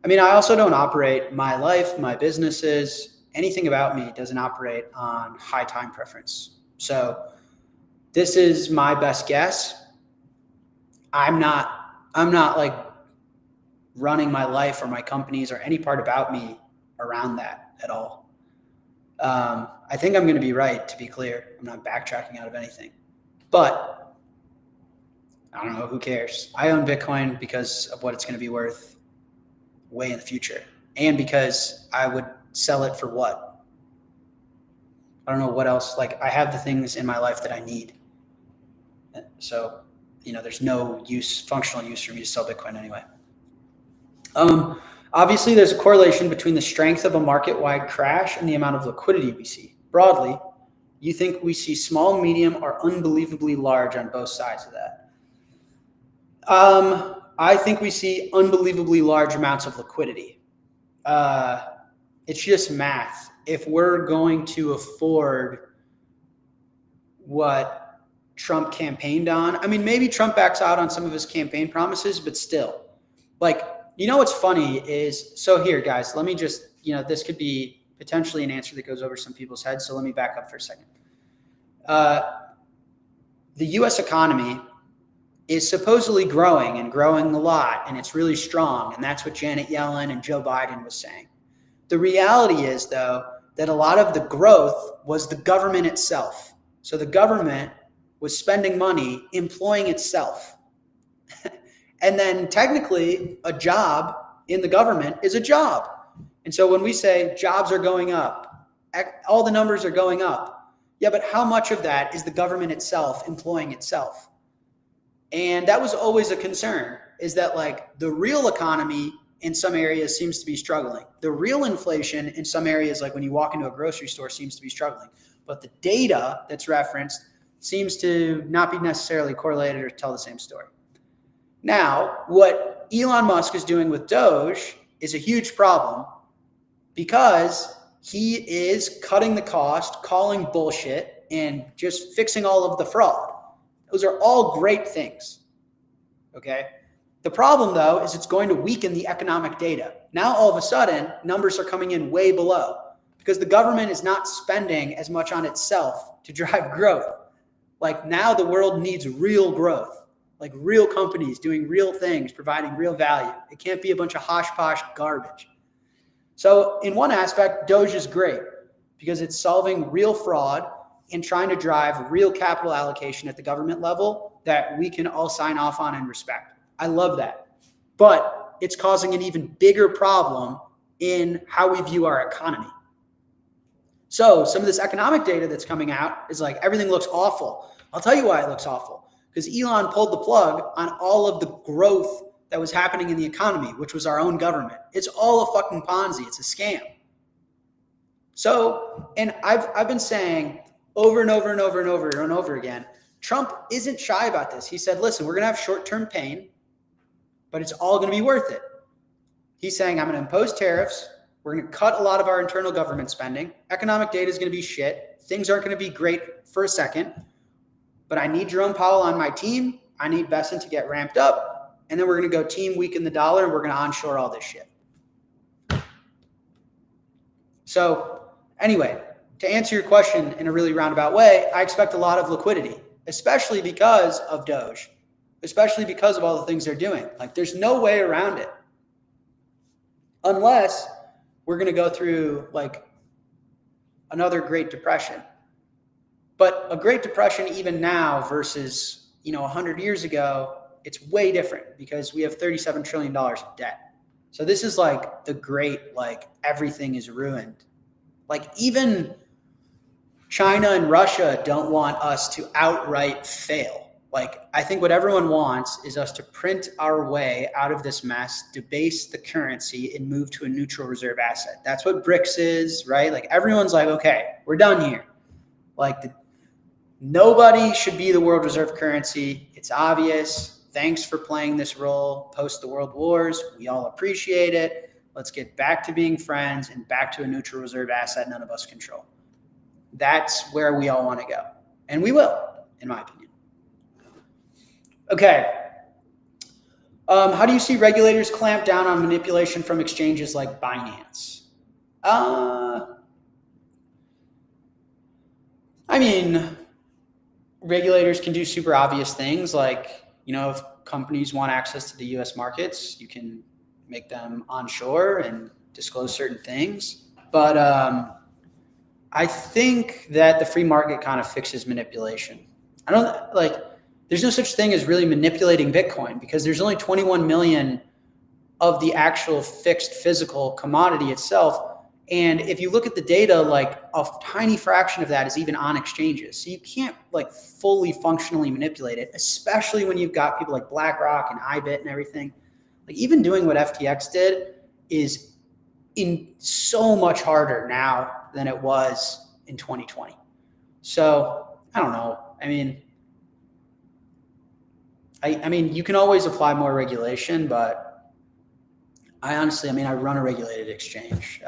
I also don't operate my life, my businesses, anything about me doesn't operate on high time preference. So this is my best guess. I'm not running my life or my companies or any part about me around that at all. I think I'm going to be right, to be clear. I'm not backtracking out of anything. But I don't know, who cares? I own Bitcoin because of what it's going to be worth way in the future. And because I would sell it for what? I don't know what else. I have the things in my life that I need. So, there's no functional use for me to sell Bitcoin anyway. Obviously, there's a correlation between the strength of a market-wide crash and the amount of liquidity we see. Broadly, You think we see small, medium, or unbelievably large on both sides of that? I think we see unbelievably large amounts of liquidity. It's just math. If we're going to afford what Trump campaigned on, I mean, maybe Trump backs out on some of his campaign promises, but still, like, what's funny is, so here, guys, let me just, this could be potentially an answer that goes over some people's heads. So let me back up for a second. The U.S. economy is supposedly growing and growing a lot, and it's really strong. And that's what Janet Yellen and Joe Biden was saying. The reality is, though, that a lot of the growth was the government itself. So the government was spending money, employing itself. And then technically, a job in the government is a job. And so when we say jobs are going up, all the numbers are going up. Yeah, but how much of that is the government itself employing itself? And that was always a concern, is that like the real economy in some areas seems to be struggling. The real inflation in some areas, like when you walk into a grocery store, seems to be struggling. But the data that's referenced seems to not be necessarily correlated or tell the same story. Now, what Elon Musk is doing with Doge is a huge problem because he is cutting the cost, calling bullshit, and just fixing all of the fraud. Those are all great things, okay? The problem, though, is it's going to weaken the economic data. Now, all of a sudden, numbers are coming in way below because the government is not spending as much on itself to drive growth. Like now the world needs real growth, like real companies doing real things, providing real value. It can't be a bunch of hosh-posh garbage. So in one aspect, Doge is great because it's solving real fraud and trying to drive real capital allocation at the government level that we can all sign off on and respect. I love that. But it's causing an even bigger problem in how we view our economy. So some of this economic data that's coming out is like everything looks awful. I'll tell you why it looks awful. Because Elon pulled the plug on all of the growth that was happening in the economy, which was our own government. It's all a fucking Ponzi. It's a scam. So, and I've been saying over and over and over and over and over again, Trump isn't shy about this. He said, listen, we're going to have short-term pain, but it's all going to be worth it. He's saying, I'm going to impose tariffs. We're going to cut a lot of our internal government spending. Economic data is going to be shit. Things aren't going to be great for a second, but I need Jerome Powell on my team. I need Besson to get ramped up. And then we're going to go team weaken the dollar and we're going to onshore all this shit. So anyway, to answer your question in a really roundabout way, I expect a lot of liquidity, especially because of Doge, especially because of all the things they're doing. Like there's no way around it unless we're going to go through like another Great Depression. But a Great Depression even now versus, 100 years ago, it's way different because we have $37 trillion of debt. So this is like the great, like everything is ruined. Like even China and Russia don't want us to outright fail. Like I think what everyone wants is us to print our way out of this mess, debase the currency, and move to a neutral reserve asset. That's what BRICS is, right? Like everyone's like, okay, we're done here. Like nobody should be the world reserve currency. It's obvious. Thanks for playing this role post the world wars. We all appreciate it. Let's get back to being friends and back to a neutral reserve asset none of us control. That's where we all want to go. And we will, in my opinion. Okay. How do you see regulators clamp down on manipulation from exchanges like Binance? Regulators can do super obvious things like, if companies want access to the US markets, you can make them onshore and disclose certain things. But I think that the free market kind of fixes manipulation. There's no such thing as really manipulating Bitcoin because there's only 21 million of the actual fixed physical commodity itself. And if you look at the data, like a tiny fraction of that is even on exchanges. So you can't like fully functionally manipulate it, especially when you've got people like BlackRock and iBit and everything. Like even doing what FTX did is so much harder now than it was in 2020. So I don't know. I mean, you can always apply more regulation, but I honestly, I run a regulated exchange.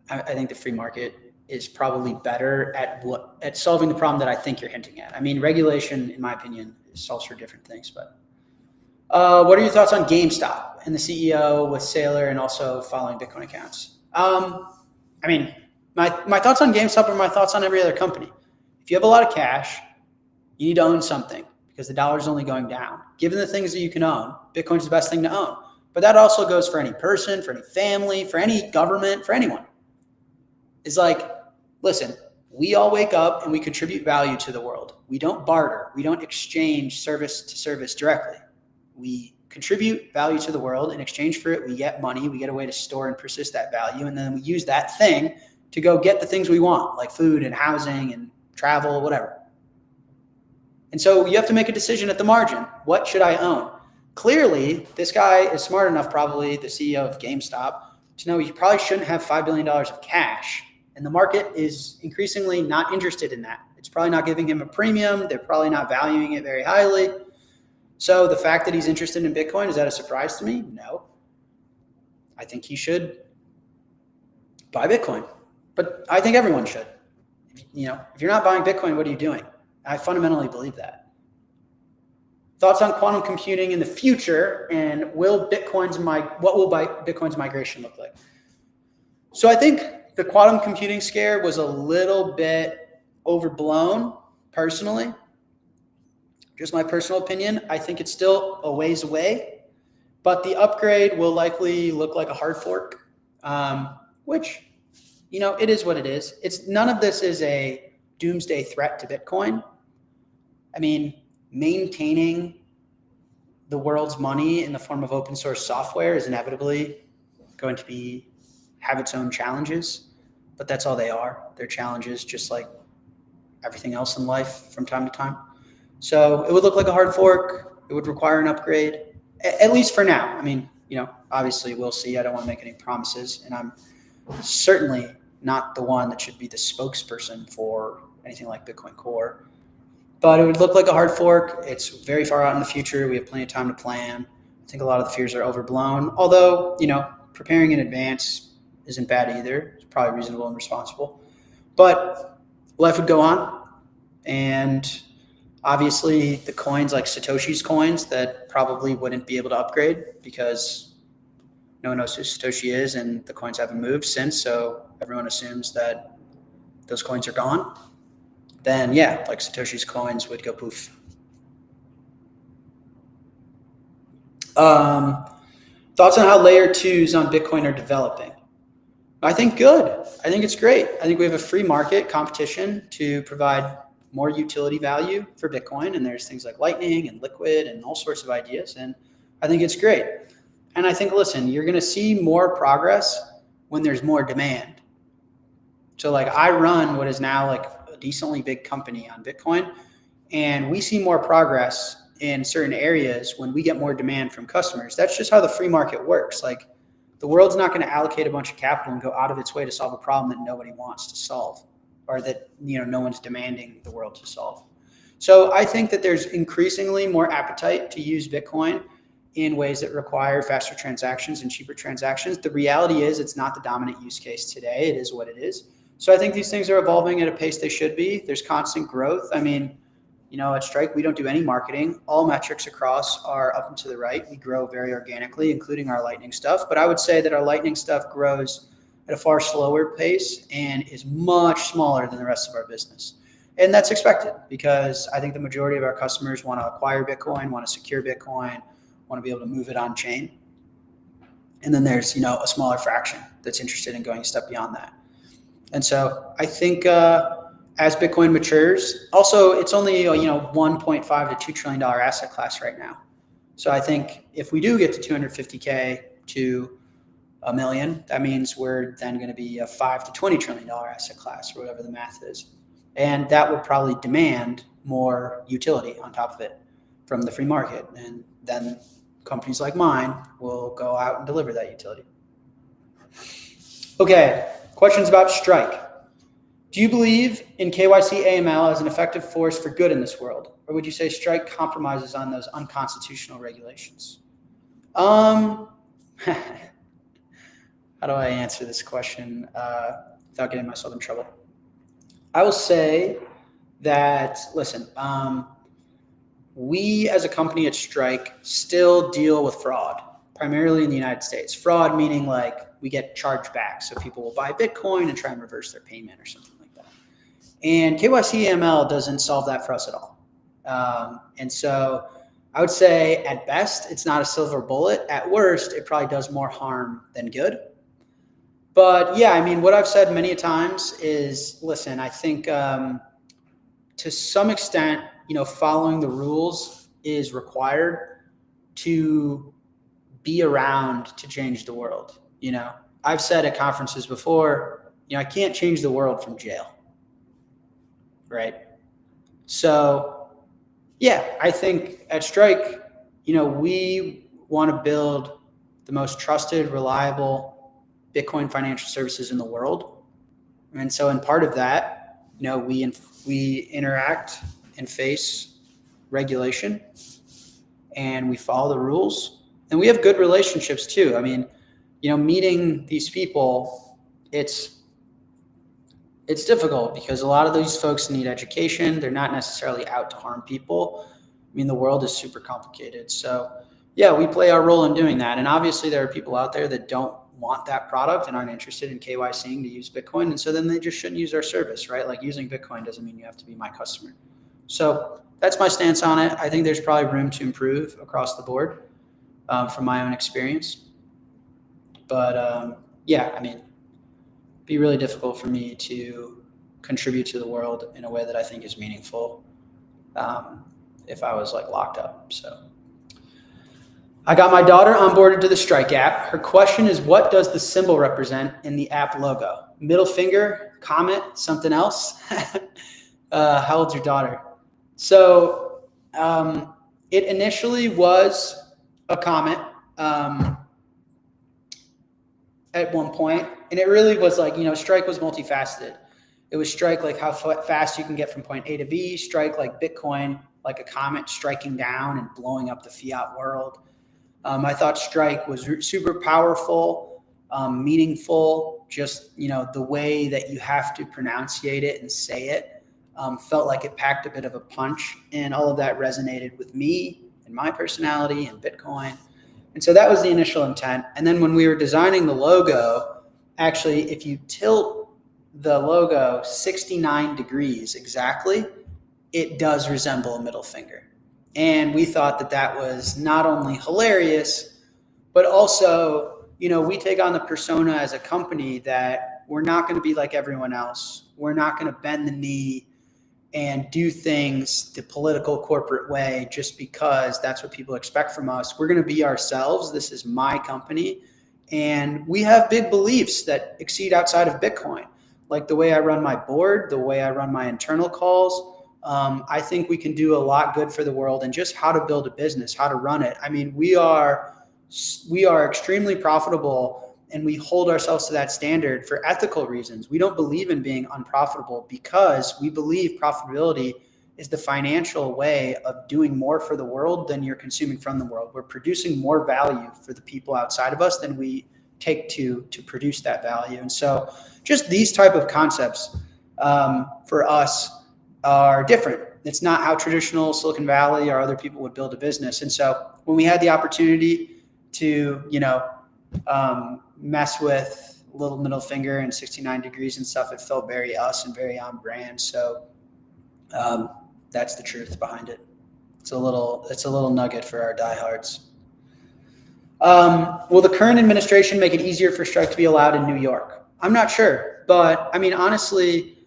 I think the free market is probably better at solving the problem that I think you're hinting at. I mean, regulation, in my opinion, solves for different things. But what are your thoughts on GameStop and the CEO with Saylor and also following Bitcoin accounts? I mean, my thoughts on GameStop are my thoughts on every other company. If you have a lot of cash, you need to own something because the dollar is only going down. Given the things that you can own, Bitcoin's the best thing to own. But that also goes for any person, for any family, for any government, for anyone. It's like, listen, we all wake up and we contribute value to the world. We don't barter. We don't exchange service to service directly. We contribute value to the world. In exchange for it, we get money. We get a way to store and persist that value. And then we use that thing to go get the things we want, like food and housing and travel, whatever. And so you have to make a decision at the margin. What should I own? Clearly, this guy is smart enough, probably the CEO of GameStop, to know he probably shouldn't have $5 billion of cash. And the market is increasingly not interested in that. It's probably not giving him a premium. They're probably not valuing it very highly. So the fact that he's interested in Bitcoin, is that a surprise to me? No. I think he should buy Bitcoin. But I think everyone should. If you're not buying Bitcoin, what are you doing? I fundamentally believe that. Thoughts on quantum computing in the future, and what will Bitcoin's migration look like? So I think the quantum computing scare was a little bit overblown, personally. Just my personal opinion. I think it's still a ways away, but the upgrade will likely look like a hard fork, which, it is what it is. None of this is a doomsday threat to Bitcoin. I mean, maintaining the world's money in the form of open source software is inevitably going to have its own challenges, but that's all they are. They're challenges, just like everything else in life from time to time. So it would look like a hard fork. It would require an upgrade, at least for now. I mean, obviously we'll see. I don't want to make any promises, and I'm certainly not the one that should be the spokesperson for anything like Bitcoin Core. But it would look like a hard fork. It's very far out in the future. We have plenty of time to plan. I think a lot of the fears are overblown. Although, preparing in advance isn't bad either. It's probably reasonable and responsible. But life would go on. And obviously the coins like Satoshi's coins that probably wouldn't be able to upgrade because no one knows who Satoshi is and the coins haven't moved since. So everyone assumes that those coins are gone. Then yeah, like Satoshi's coins would go poof. Thoughts on how layer 2s on Bitcoin are developing? I think good. I think it's great. I think we have a free market competition to provide more utility value for Bitcoin. And there's things like Lightning and Liquid and all sorts of ideas. And I think it's great. And I think, listen, you're going to see more progress when there's more demand. So like I run what is now like a decently big company on Bitcoin, and we see more progress in certain areas when we get more demand from customers. That's just how the free market works. Like the world's not going to allocate a bunch of capital and go out of its way to solve a problem that nobody wants to solve, or that no one's demanding the world to solve. So I think that there's increasingly more appetite to use Bitcoin in ways that require faster transactions and cheaper transactions. The reality is it's not the dominant use case today. It is what it is. So I think these things are evolving at a pace they should be. There's constant growth. I mean, at Strike, we don't do any marketing. All metrics across are up and to the right. We grow very organically, including our Lightning stuff. But I would say that our Lightning stuff grows at a far slower pace and is much smaller than the rest of our business. And that's expected because I think the majority of our customers want to acquire Bitcoin, want to secure Bitcoin, want to be able to move it on chain. And then there's, a smaller fraction that's interested in going a step beyond that. And so I think as Bitcoin matures, also it's only, $1.5 to $2 trillion asset class right now. So I think if we do get to 250K to a million, that means we're then going to be a $5 to $20 trillion asset class, or whatever the math is. And that would probably demand more utility on top of it from the free market. And then companies like mine will go out and deliver that utility. Okay, questions about Strike. Do you believe in KYC AML as an effective force for good in this world? Or would you say Strike compromises on those unconstitutional regulations? How do I answer this question without getting myself in trouble? I will say that, listen, we as a company at Strike still deal with fraud, primarily in the United States. Fraud meaning like we get charged back. So people will buy Bitcoin and try and reverse their payment or something like that. And KYC AML doesn't solve that for us at all. And so I would say at best, it's not a silver bullet. At worst, it probably does more harm than good. But yeah, I mean, what I've said many times is, listen, I think to some extent, following the rules is required to be around to change the world. I've said at conferences before, I can't change the world from jail. Right. So yeah, I think at Strike, we want to build the most trusted, reliable Bitcoin financial services in the world. And so in part of that, we interact and face regulation and we follow the rules, and we have good relationships too. I mean, meeting these people, it's difficult because a lot of these folks need education. They're not necessarily out to harm people. I mean, the world is super complicated. So yeah, we play our role in doing that. And obviously there are people out there that don't want that product and aren't interested in KYCing to use Bitcoin. And so then they just shouldn't use our service, right? Like using Bitcoin doesn't mean you have to be my customer. So that's my stance on it. I think there's probably room to improve across the board from my own experience. But yeah, I mean, it'd be really difficult for me to contribute to the world in a way that I think is meaningful if I was like locked up. So I got my daughter onboarded to the Strike app. Her question is, what does the symbol represent in the app logo? Middle finger, comet, something else? How old's your daughter? So it initially was a comet at one point, and it really was like, Strike was multifaceted. It was Strike like how fast you can get from point A to B, Strike like Bitcoin, like a comet striking down and blowing up the fiat world. I thought Strike was super powerful, meaningful, just, the way that you have to pronunciate it and say it felt like it packed a bit of a punch, and all of that resonated with me and my personality and Bitcoin. And so that was the initial intent. And then when we were designing the logo, actually, if you tilt the logo 69 degrees exactly, it does resemble a middle finger. And we thought that that was not only hilarious, but also, we take on the persona as a company that we're not going to be like everyone else. We're not going to bend the knee and do things the political corporate way just because that's what people expect from us. We're going to be ourselves. This is my company. And we have big beliefs that exceed outside of Bitcoin, like the way I run my board, the way I run my internal calls. I think we can do a lot good for the world, and just how to build a business, how to run it. I mean, we are extremely profitable, and we hold ourselves to that standard for ethical reasons. We don't believe in being unprofitable because we believe profitability is the financial way of doing more for the world than you're consuming from the world. We're producing more value for the people outside of us than we take to produce that value. And so just these type of concepts for us are different. It's not how traditional Silicon Valley or other people would build a business. And so when we had the opportunity to, mess with little middle finger and 69 degrees and stuff, it felt very us and very on brand. So that's the truth behind it. It's a little nugget for our diehards. Will the current administration make it easier for Strike to be allowed in New York? I'm not sure, but I mean, honestly,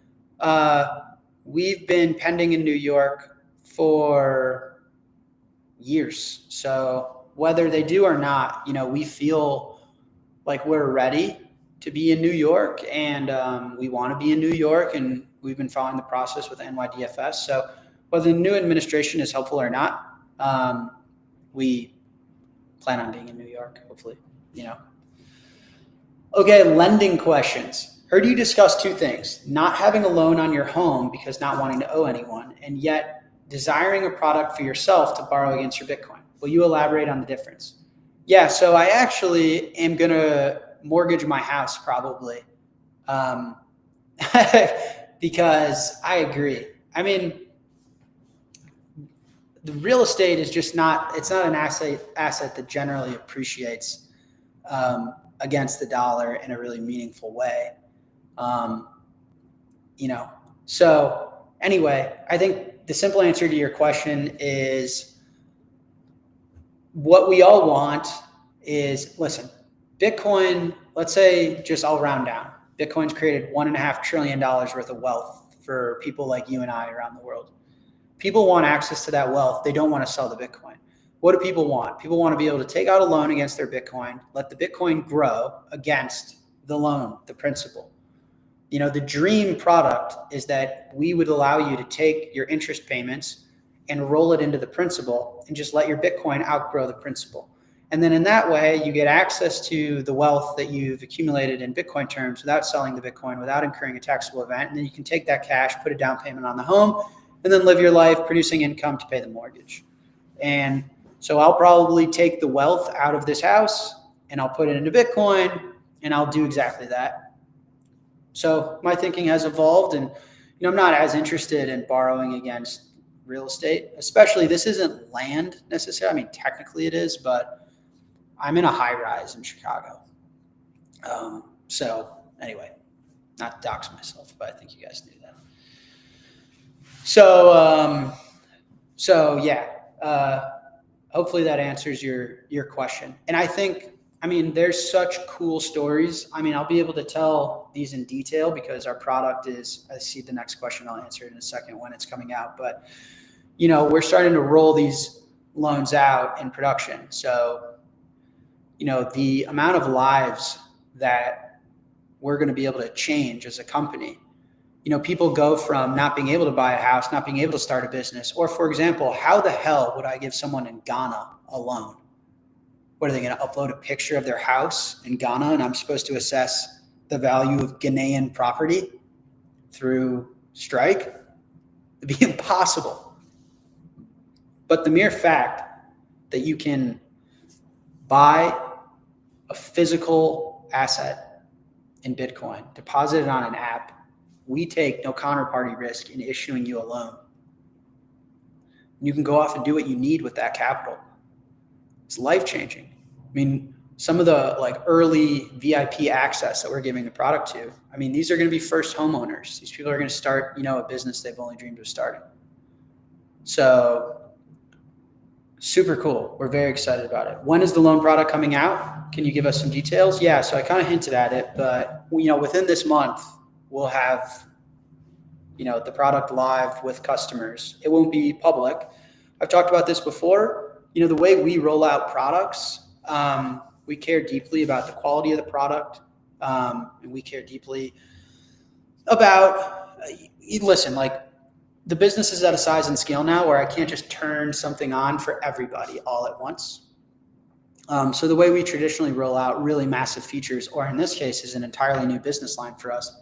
we've been pending in New York for years. So whether they do or not, we feel like we're ready to be in New York, and we want to be in New York, and we've been following the process with NYDFS. So whether the new administration is helpful or not, we plan on being in New York, hopefully, Okay, lending questions. Heard you discuss two things: not having a loan on your home because not wanting to owe anyone, and yet desiring a product for yourself to borrow against your Bitcoin. Will you elaborate on the difference? Yeah, so I actually am going to mortgage my house probably, um, because I agree. I mean, the real estate is just not, it's not an asset that generally appreciates against the dollar in a really meaningful way. Um, so anyway, I think the simple answer to your question is what we all want is, listen, Bitcoin, let's say, just I'll round down. Bitcoin's created $1.5 trillion worth of wealth for people like you and I around the world. People want access to that wealth. They don't want to sell the Bitcoin. What do people want? People want to be able to take out a loan against their Bitcoin, let the Bitcoin grow against the loan, the principal. The dream product is that we would allow you to take your interest payments and roll it into the principal and just let your Bitcoin outgrow the principal. And then in that way, you get access to the wealth that you've accumulated in Bitcoin terms without selling the Bitcoin, without incurring a taxable event. And then you can take that cash, put a down payment on the home, and then live your life producing income to pay the mortgage. And so I'll probably take the wealth out of this house and I'll put it into Bitcoin, and I'll do exactly that. So my thinking has evolved, and I'm not as interested in borrowing against real estate, especially this isn't land necessarily. I mean, technically it is, but I'm in a high rise in Chicago. So anyway, not to dox myself, but I think you guys knew that. So yeah, hopefully that answers your question. And I think, there's such cool stories. I'll be able to tell these in detail because our product is, I see the next question, I'll answer it in a second when it's coming out. But, we're starting to roll these loans out in production. So, the amount of lives that we're going to be able to change as a company. People go from not being able to buy a house, not being able to start a business, or for example, how the hell would I give someone in Ghana a loan? What are they going to upload a picture of their house in Ghana and I'm supposed to assess the value of Ghanaian property through Strike? It'd be impossible. But the mere fact that you can buy a physical asset in Bitcoin, deposit it on an app, we take no counterparty risk in issuing you a loan. You can go off and do what you need with that capital. It's life-changing. Some of the early VIP access that we're giving the product to, these are going to be first homeowners. These people are going to start, a business they've only dreamed of starting. So super cool. We're very excited about it. When is the loan product coming out? Can you give us some details? Yeah, so I kind of hinted at it, but within this month, we'll have, the product live with customers. It won't be public. I've talked about this before. The way we roll out products, we care deeply about the quality of the product. And we care deeply about, the business is at a size and scale now where I can't just turn something on for everybody all at once. So the way we traditionally roll out really massive features, or in this case is an entirely new business line for us,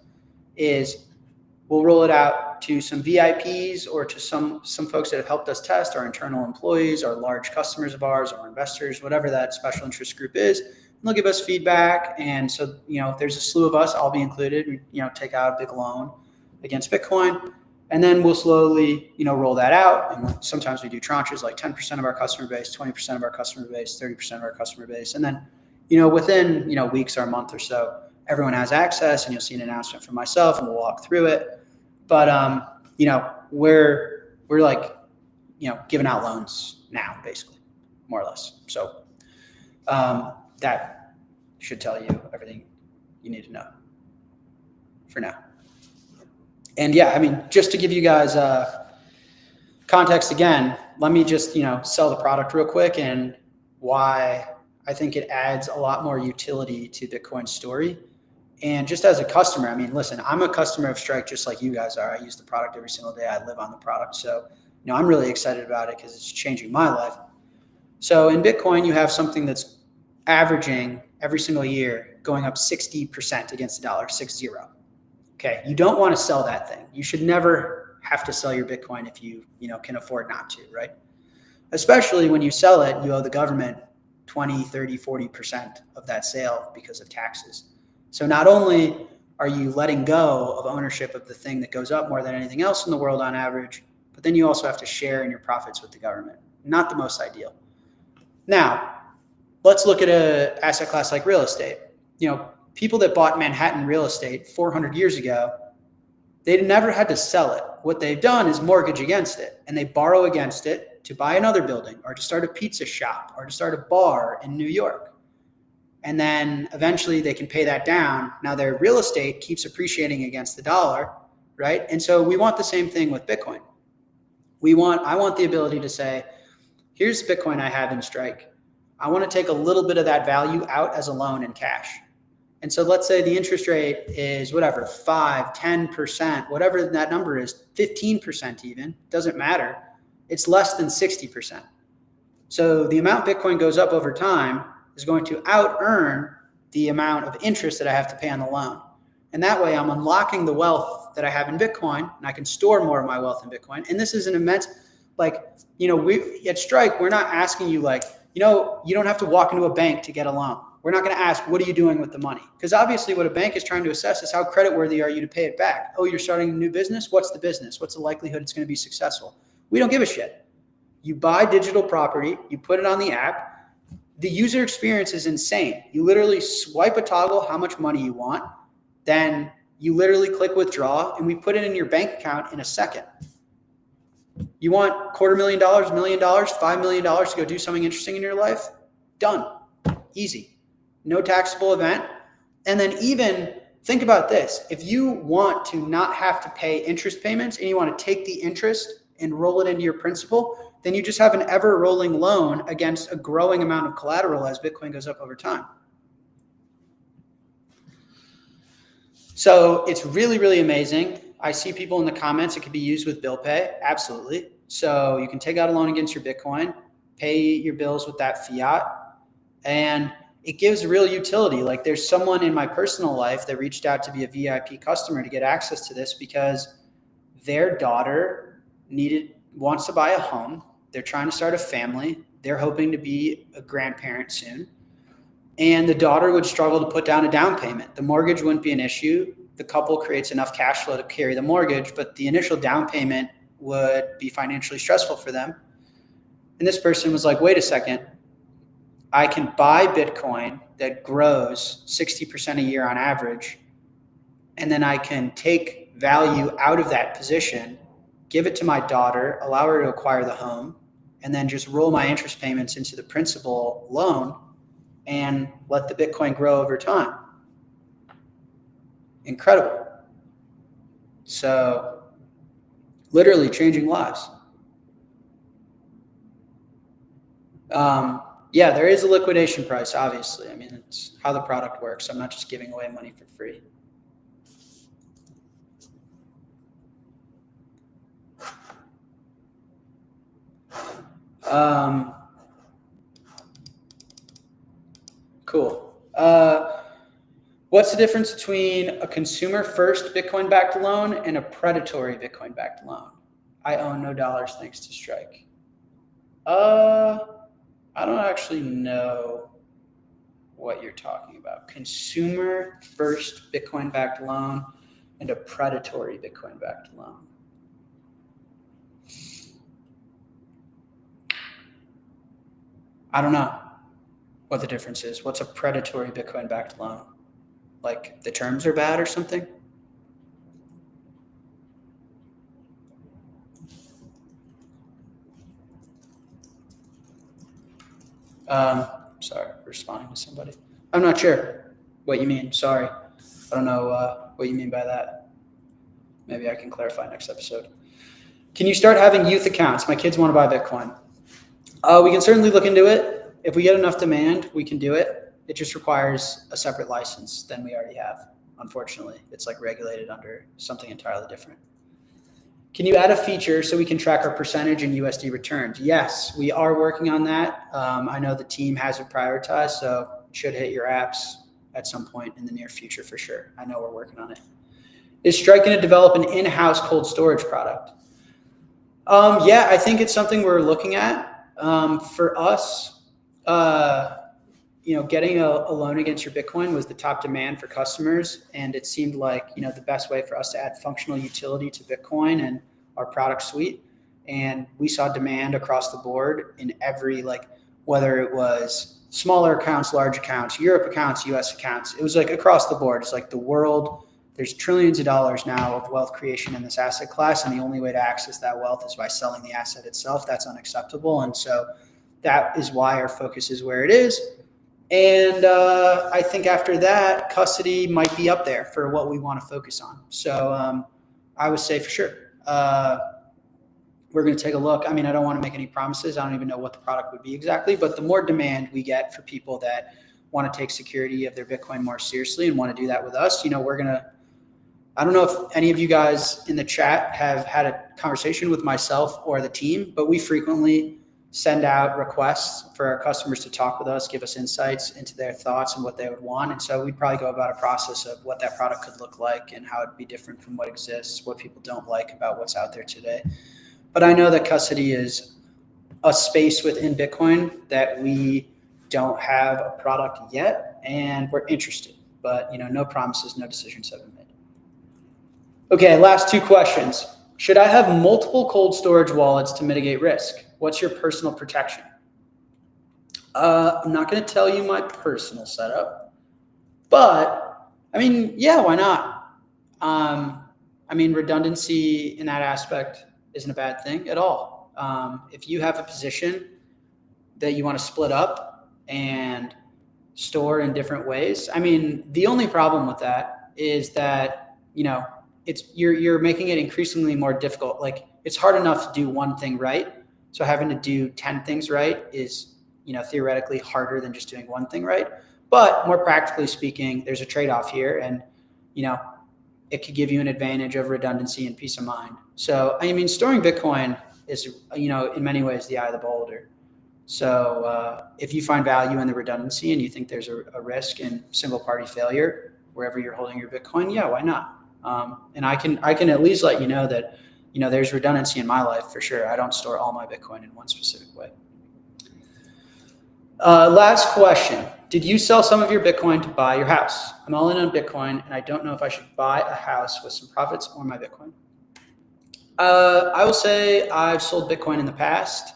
is we'll roll it out to some VIPs or to some folks that have helped us test, our internal employees, our large customers of ours, our investors, whatever that special interest group is. And they'll give us feedback. And so, there's a slew of us, I'll be included, we, take out a big loan against Bitcoin. And then we'll slowly, roll that out. And sometimes we do tranches like 10% of our customer base, 20% of our customer base, 30% of our customer base. And then, within, weeks or a month or so, everyone has access and you'll see an announcement from myself and we'll walk through it. But, we're like, giving out loans now, basically, more or less. So that should tell you everything you need to know for now. And yeah, just to give you guys context again, let me just, sell the product real quick and why I think it adds a lot more utility to Bitcoin's story. And just as a customer, listen, I'm a customer of Strike just like you guys are. I use the product every single day. I live on the product. So, I'm really excited about it because it's changing my life. So in Bitcoin, you have something that's averaging every single year going up 60% against the dollar, 60. Okay, you don't want to sell that thing. You should never have to sell your Bitcoin if you can afford not to, right? Especially when you sell it, you owe the government 20, 30, 40% of that sale because of taxes. So not only are you letting go of ownership of the thing that goes up more than anything else in the world on average, but then you also have to share in your profits with the government. Not the most ideal. Now, let's look at an asset class like real estate. People that bought Manhattan real estate 400 years ago, they never had to sell it. What they've done is mortgage against it, and they borrow against it to buy another building or to start a pizza shop or to start a bar in New York. And then eventually they can pay that down. Now their real estate keeps appreciating against the dollar, right? And so we want the same thing with Bitcoin. I want the ability to say, here's Bitcoin I have in Strike. I want to take a little bit of that value out as a loan in cash. And so let's say the interest rate is whatever, 5, 10%, whatever that number is, 15% even, doesn't matter. It's less than 60%. So the amount Bitcoin goes up over time is going to out-earn the amount of interest that I have to pay on the loan. And that way I'm unlocking the wealth that I have in Bitcoin, and I can store more of my wealth in Bitcoin. And this is an immense, we at Strike, we're not asking you you don't have to walk into a bank to get a loan. We're not going to ask, what are you doing with the money? Because obviously what a bank is trying to assess is how creditworthy are you to pay it back? Oh, you're starting a new business? What's the business? What's the likelihood it's going to be successful? We don't give a shit. You buy digital property, you put it on the app. The user experience is insane. You literally swipe a toggle how much money you want. Then you literally click withdraw, and we put it in your bank account in a second. You want $250,000, $1 million, $5 million to go do something interesting in your life? Done. Easy. No taxable event. And then even think about this. If you want to not have to pay interest payments and you want to take the interest and roll it into your principal, then you just have an ever rolling loan against a growing amount of collateral as Bitcoin goes up over time. So it's really, really amazing. I see people in the comments, it could be used with bill pay. Absolutely. So you can take out a loan against your Bitcoin, pay your bills with that fiat, and it gives real utility. Like there's someone in my personal life that reached out to be a VIP customer to get access to this because their daughter wants to buy a home. They're trying to start a family. They're hoping to be a grandparent soon. And the daughter would struggle to put down a down payment. The mortgage wouldn't be an issue. The couple creates enough cash flow to carry the mortgage, but the initial down payment would be financially stressful for them. And this person was like, wait a second, I can buy Bitcoin that grows 60% a year on average, and then I can take value out of that position, give it to my daughter, allow her to acquire the home, and then just roll my interest payments into the principal loan and let the Bitcoin grow over time. Incredible. So literally changing lives. Yeah, there is a liquidation price, obviously. I mean, it's how the product works. I'm not just giving away money for free. Cool. What's the difference between a consumer-first Bitcoin-backed loan and a predatory Bitcoin-backed loan? I own no dollars thanks to Strike. I don't actually know what you're talking about. Consumer-first Bitcoin-backed loan and a predatory Bitcoin-backed loan. I don't know what the difference is. What's a predatory Bitcoin-backed loan? Like the terms are bad or something? Sorry, responding to somebody. I'm not sure what you mean. Sorry. I don't know what you mean by that. Maybe I can clarify next episode. Can you start having youth accounts? My kids want to buy Bitcoin. We can certainly look into it. If we get enough demand, we can do it. It just requires a separate license than we already have. Unfortunately, it's like regulated under something entirely different. Can you add a feature so we can track our percentage in USD returns? Yes, we are working on that. I know the team has it prioritized, so it should hit your apps at some point in the near future for sure. I know we're working on it. Is Strike going to develop an in-house cold storage product? Yeah, I think it's something we're looking at. For us, getting a loan against your Bitcoin was the top demand for customers. And it seemed like, the best way for us to add functional utility to Bitcoin and our product suite. And we saw demand across the board in every, whether it was smaller accounts, large accounts, Europe accounts, US accounts. It was across the board. It's the world. There's trillions of dollars now of wealth creation in this asset class. And the only way to access that wealth is by selling the asset itself. That's unacceptable. And so that is why our focus is where it is. And I think after that, custody might be up there for what we want to focus on. So I would say for sure, we're going to take a look. I mean, I don't want to make any promises. I don't even know what the product would be exactly, but the more demand we get for people that want to take security of their Bitcoin more seriously and want to do that with us, we're going to, I don't know if any of you guys in the chat have had a conversation with myself or the team, but we frequently send out requests for our customers to talk with us, give us insights into their thoughts and what they would want. And so we'd probably go about a process of what that product could look like and how it'd be different from what exists, what people don't like about what's out there today. But I know that custody is a space within Bitcoin that we don't have a product yet, and we're interested. But no promises, no decisions have been made. Okay, last two questions. Should I have multiple cold storage wallets to mitigate risk? What's your personal protection? I'm not going to tell you my personal setup, but yeah, why not? Redundancy in that aspect isn't a bad thing at all. If you have a position that you want to split up and store in different ways, the only problem with that is that, you're making it increasingly more difficult. It's hard enough to do one thing right. So having to do 10 things right is, theoretically harder than just doing one thing right. But more practically speaking, there's a trade-off here, and, it could give you an advantage of redundancy and peace of mind. So, storing Bitcoin is, in many ways the eye of the beholder. So if you find value in the redundancy and you think there's a risk in single party failure wherever you're holding your Bitcoin, yeah, why not? And I can at least let you know that, there's redundancy in my life for sure. I don't store all my Bitcoin in one specific way. Last question. Did you sell some of your Bitcoin to buy your house? I'm all in on Bitcoin, and I don't know if I should buy a house with some profits or my Bitcoin. I will say I've sold Bitcoin in the past.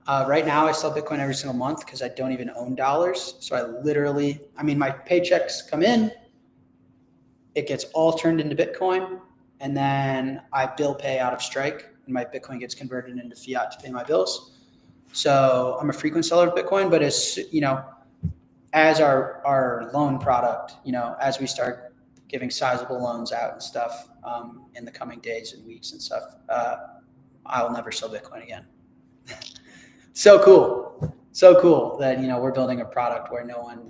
Right now I sell Bitcoin every single month because I don't even own dollars. So I literally, my paychecks come in, it gets all turned into Bitcoin, and then I bill pay out of Strike, and my Bitcoin gets converted into fiat to pay my bills. So I'm a frequent seller of Bitcoin, but as our loan product, as we start giving sizable loans out and stuff in the coming days and weeks and stuff, I'll never sell Bitcoin again. So cool that, we're building a product where no one,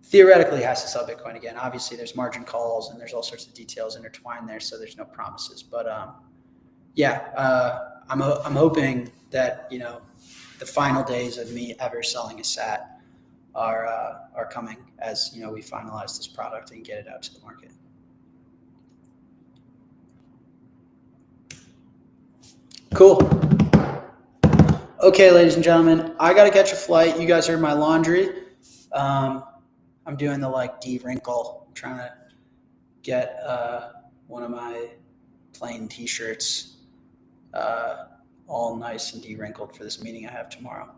theoretically has to sell Bitcoin again. Obviously there's margin calls and there's all sorts of details intertwined there. So there's no promises, but I'm hoping that, the final days of me ever selling a SAT are coming as, we finalize this product and get it out to the market. Cool. Okay, ladies and gentlemen, I got to catch a flight. You guys heard my laundry. I'm doing the de-wrinkle. I'm trying to get one of my plain t-shirts all nice and de-wrinkled for this meeting I have tomorrow.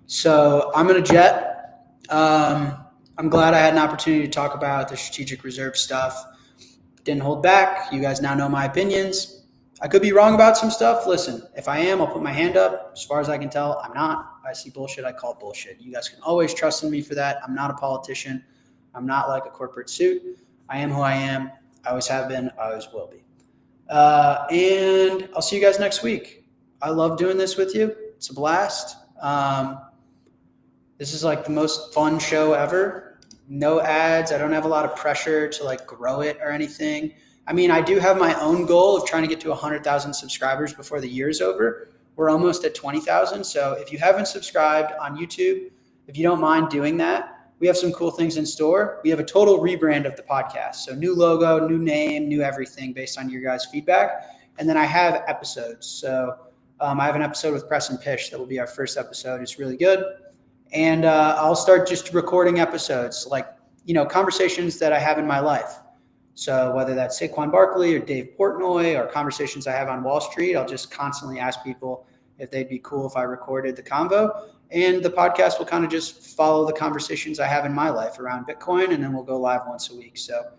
So I'm going to jet. I'm glad I had an opportunity to talk about the strategic reserve stuff. Didn't hold back. You guys now know my opinions. I could be wrong about some stuff. Listen, if I am, I'll put my hand up. As far as I can tell, I'm not. I see bullshit, I call it bullshit. You guys can always trust in me for that. I'm not a politician. I'm not like a corporate suit. I am who I am. I always have been. I always will be. And I'll see you guys next week. I love doing this with you. It's a blast. This is the most fun show ever. No ads. I don't have a lot of pressure to grow it or anything. I do have my own goal of trying to get to 100,000 subscribers before the year is over. We're almost at 20,000. So if you haven't subscribed on YouTube, if you don't mind doing that, we have some cool things in store. We have a total rebrand of the podcast. So new logo, new name, new everything based on your guys' feedback. And then I have episodes. So I have an episode with Press and Pish that will be our first episode. It's really good. And I'll start just recording episodes, like, conversations that I have in my life. So whether that's Saquon Barkley or Dave Portnoy or conversations I have on Wall Street, I'll just constantly ask people if they'd be cool if I recorded the convo. And the podcast will kind of just follow the conversations I have in my life around Bitcoin, and then we'll go live once a week. So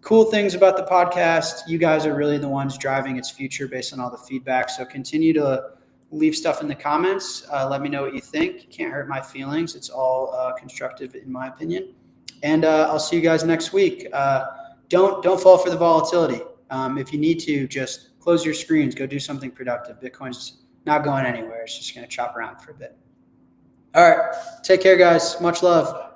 cool things about the podcast. You guys are really the ones driving its future based on all the feedback. So continue to leave stuff in the comments. Let me know what you think. Can't hurt my feelings. It's all constructive in my opinion. And I'll see you guys next week. Don't fall for the volatility. If you need to, just close your screens. Go do something productive. Bitcoin's not going anywhere. It's just going to chop around for a bit. All right. Take care, guys. Much love.